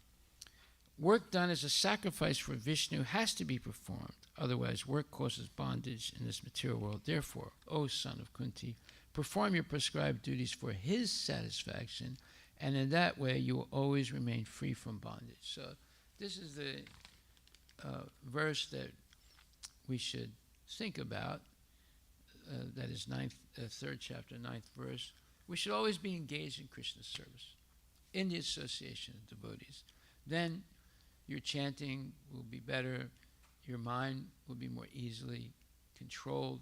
D: Work done as a sacrifice for Vishnu has to be performed. Otherwise, work causes bondage in this material world. Therefore, O son of Kunti, perform your prescribed duties for his satisfaction, and in that way you will always remain free from bondage. So this is the verse that we should think about. That is 3rd chapter, 9th verse. We should always be engaged in Krishna's service, in the association of devotees. Then your chanting will be better, your mind will be more easily controlled,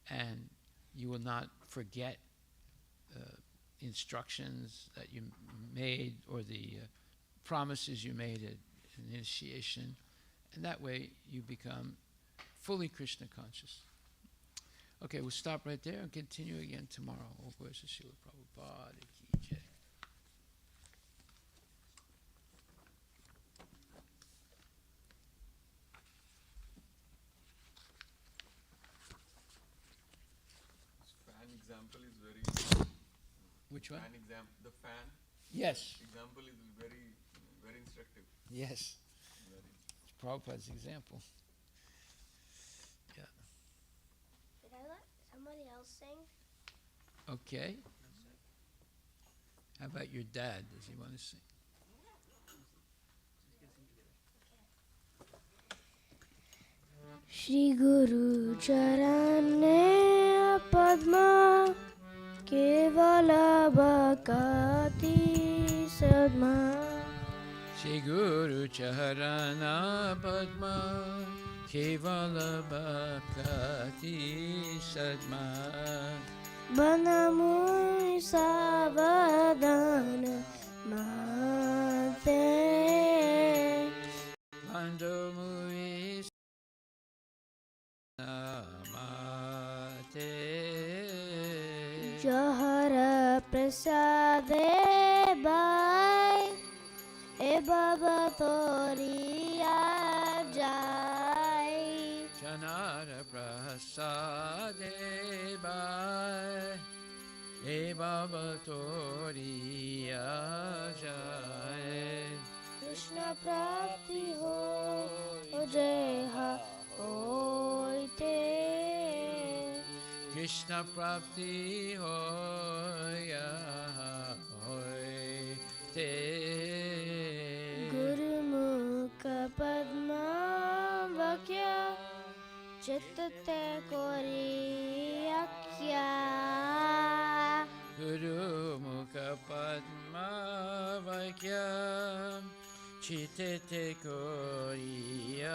D: and you will not forget instructions that you made or the promises you made at initiation, and that way you become fully Krishna conscious. Okay, we'll stop right there and continue again tomorrow. Oh, where's the Srila Prabhupada ki jai.
C: This fan example is very.
D: Which one?
C: The fan
D: Yes.
C: example is very, very instructive.
D: Yes.
C: Very.
D: It's Prabhupada's example. Yeah.
F: Did I let somebody else sing?
D: Okay. How about your dad? Does he want to sing?
F: Shri Guru Charane Padma Kevala Bhakati Sadma.
D: Shri Guru Charana Padma Kevala Bhakati Sadma.
F: Banamui Savadana Mate.
D: Bando Mui Namate.
F: Jahara Prasade Bai E Baba Toriya Jai.
D: Janara Prasade Bai E Baba Toriya Jai.
F: Krishna Prapti Ho Jeha Hoite.
D: Krishna Prapti Hoya Hoite.
F: Guru Mukha Padma Vakya Chitte Koriyakya.
D: Guru Mukha Padma Vakyam Chitete Koriyakya.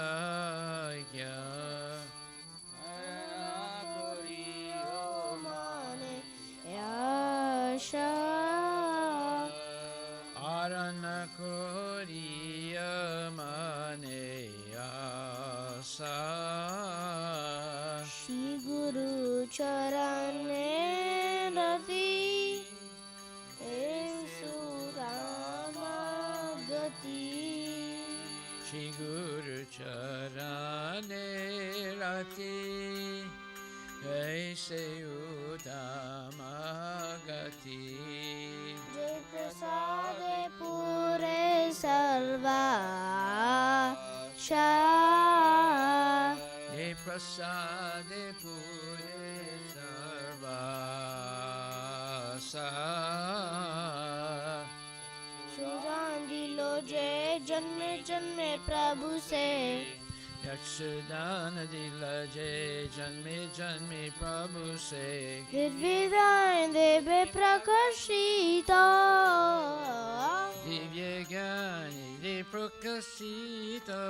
F: Yasha
D: Arana Koriyamane Asa.
F: Shri Guru Charane Rati Surama Gati.
D: Shri Guru Charane Rati Aise Udamagati.
F: Jai Prasade Pure Sarva Sha.
D: He Prasade Pure Sarvasa.
F: Sujan दिलो जय जन्मे जन्मे प्रभु से.
D: Yakshadana Dilaje Janme Janme Prabhu Se.
F: Virvidain deve prakashita.
D: Divya Gani De Prakasita.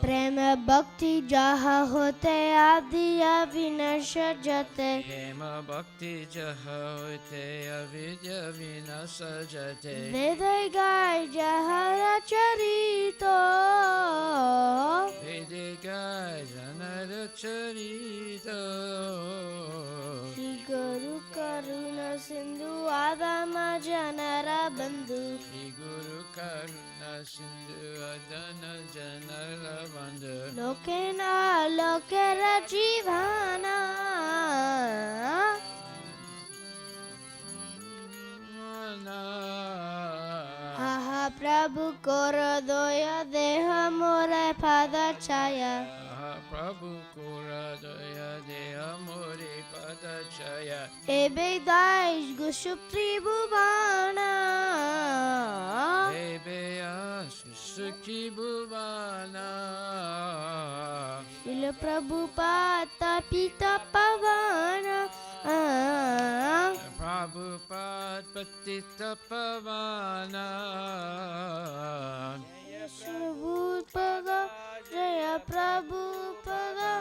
F: प्रेम भक्ति जहाँ होते आदि अविनाश जते.
D: Hema Bhakti Jahote Avidya Vinasajate.
F: वेद गाय जहाँ चरितो.
D: Vedika Janara Charita.
F: श्री गुरु करुणा सिंधु आदम जनरा बंधु.
D: Shri Guru Karuna Sindhu Adana Janara Bandhu.
F: लोकेना लोकेर जीवाना. हा हा प्रभु कोर दोया देह मोरे पद छाया.
D: Prabhu Kura Daya Deha Muri Padachaya.
F: एबे दाइश गुशुप्री बुबाना.
D: Bebeyas Sukhi Bhuvana.
F: शिल प्रभु पाता पिता पवाना.
D: Prabhupada Patita Pavana.
F: Prabhupada Jaya Prabhupada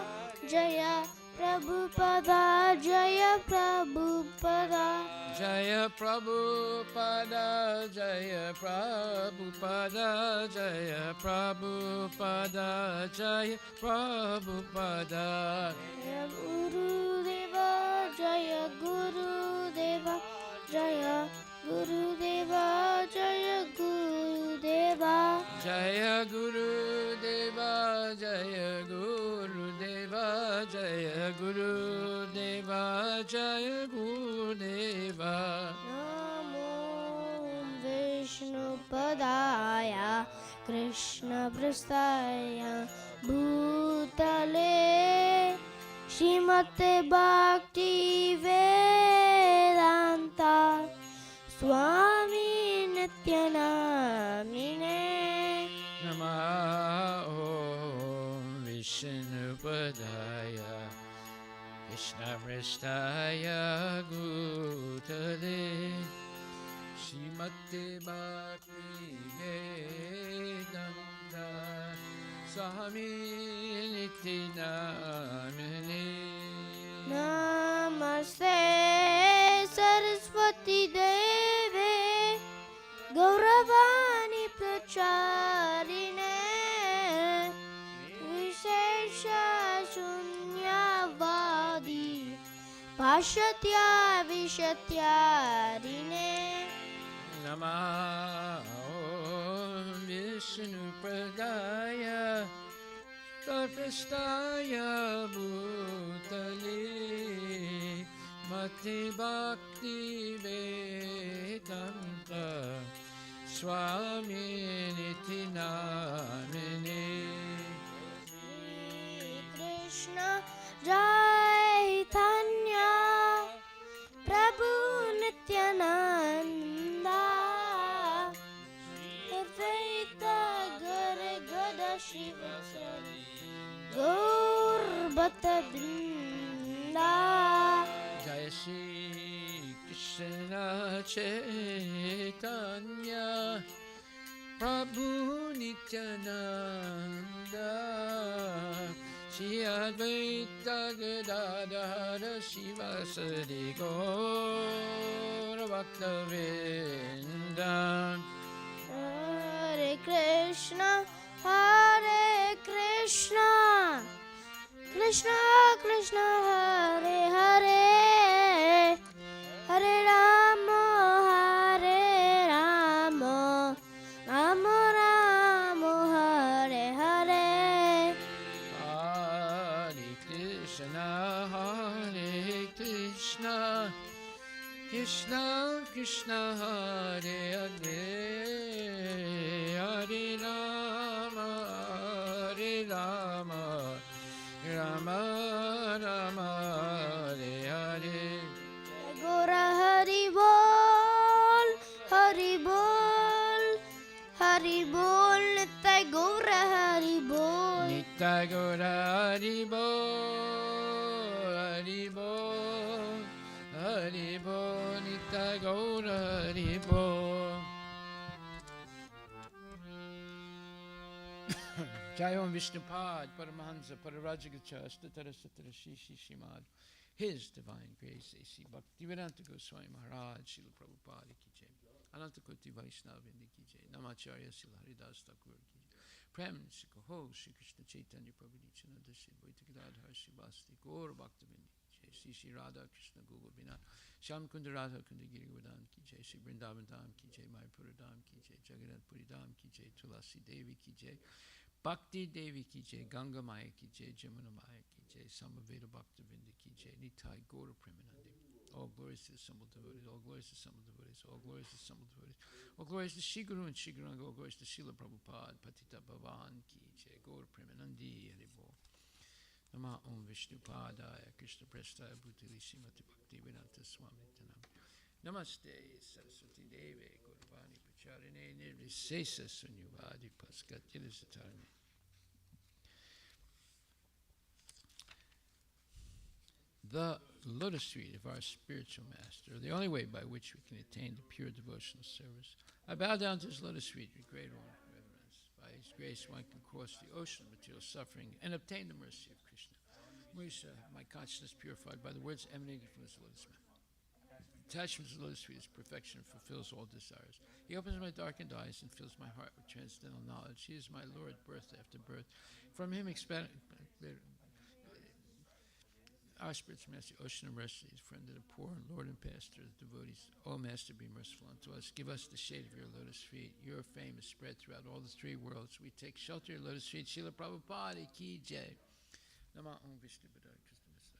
F: Jaya Prabhupada Jaya Prabhupada.
D: Jaya Prabhupada Jaya Prabhupada Jaya Prabhupada Jaya Prabhupada.
F: Jaya Guru Deva Jaya Guru Deva Jaya Guru Deva Jaya Guru Deva.
D: Jaya Guru Deva Jaya Guru Deva Jaya Guru Deva Jaya Guru Deva.
F: Namo Vishnu Padaya Krishna Prastaya Bhutale Shrimate Bhakti Vedanta Swami Nityanamine.
D: Namo Prestaya Gutale Shimate Bhakti Vedanta Swami Nityanamane
F: Namaste Saraswati Deve Gauravani Pracharine Vishesha Shunyavadi Pashatya Vishatyarine
D: Namah Om Vishnu Pradaya Tatastaya Bhutale Mati Bhakti Vedanta Swami Nityanamane
F: Krishna Chaitanya Prabhu Nityananda Advaita Gare Gada Shiva Gaur Bhata Vrinda
D: Jai Shri Krishna Chaitanya Prabhu Nityananda Shri Advaita Gadadhara Shivasari Gaura Bhakta Vrinda
F: Hare Krishna Hare Krishna Krishna Krishna Hare Hare Hare Rama Hare Rama Rama Rama Hare Hare
D: Hare Krishna Krishna Krishna Hare Hare Hare Rama Rama Rama Hare Hare
F: Gora Hari Bol Hari Bol Hari Bol Nitai Gora Hari Bol
D: Nitai Gaura Hari Bol Hari Bol Hari Bol Nitai Gaura Hari Bol Jai Om Vishnupad Paramahansa Pararajagacha Statara Satara Shishi Shimad His Divine Grace A.C. Bhaktivedanta Goswami Maharaj Srila Prabhupada Ki Jai Anantakoti Vaishnavindi Ki Jai Namacharya Srila Haridas Thakur Ki Jai Prem Sikaho Shri Krishna Chaitanya Prabhu Nityananda Shri Advaita Gadadhar Shivasti Gaur Bhaktivinoda Ki Jai Shri Shri Radha Krishna Gopal Vinod Shyam Kunda Radha Kunda Giri Govardhan Ki Jai Shri Vrindavan Dham Ki Jai Mayapura Dham Ki Jai Jagannath Puri Dham Ki Jai Tulasi Devi Ki Jai Bhakti Devi Ki Jai Ganga Maya Ki Jai Jamuna Maya Ki Jai Samaveda Bhaktivinda Ki Jai Nitai Gaura Premanandi All glories to the assembled devotees, all glories to the assembled devotees, all glories to the assembled devotees, all glories to Shri Guru and Shri Guranga, all glories to Srila Prabhupada, Patita Bhavan Ki Jai Gaura Premanandi Haribol Nama Om Vishnu Padaya Krishna Prestaya Bhutali Srimati Bhakti Vedanta Swami Tanam Namaste Saraswati Deve Gauravani Pacharine Nirvisesa Sunyavadi Paskat Yilisatarne. The lotus feet of our spiritual master are the only way by which we can attain the pure devotional service. I bow down to his lotus feet with great honor and reverence. By his grace one can cross the ocean of material suffering and obtain the mercy of Krishna. Musa, my consciousness purified by the words emanating from his lotus mouth. Attachment to the lotus feet is perfection and fulfills all desires. He opens my darkened eyes and fills my heart with transcendental knowledge. He is my Lord, birth after birth. From him our spiritual master, ocean of mercy, is friend of the poor and Lord and pastor of the devotees. O Master, be merciful unto us. Give us the shade of your lotus feet. Your fame is spread throughout all the three worlds. We take shelter of your lotus feet. Srila Prabhupada Ki Jai. Nama Om Vishnu Padaya Krishna Vishnu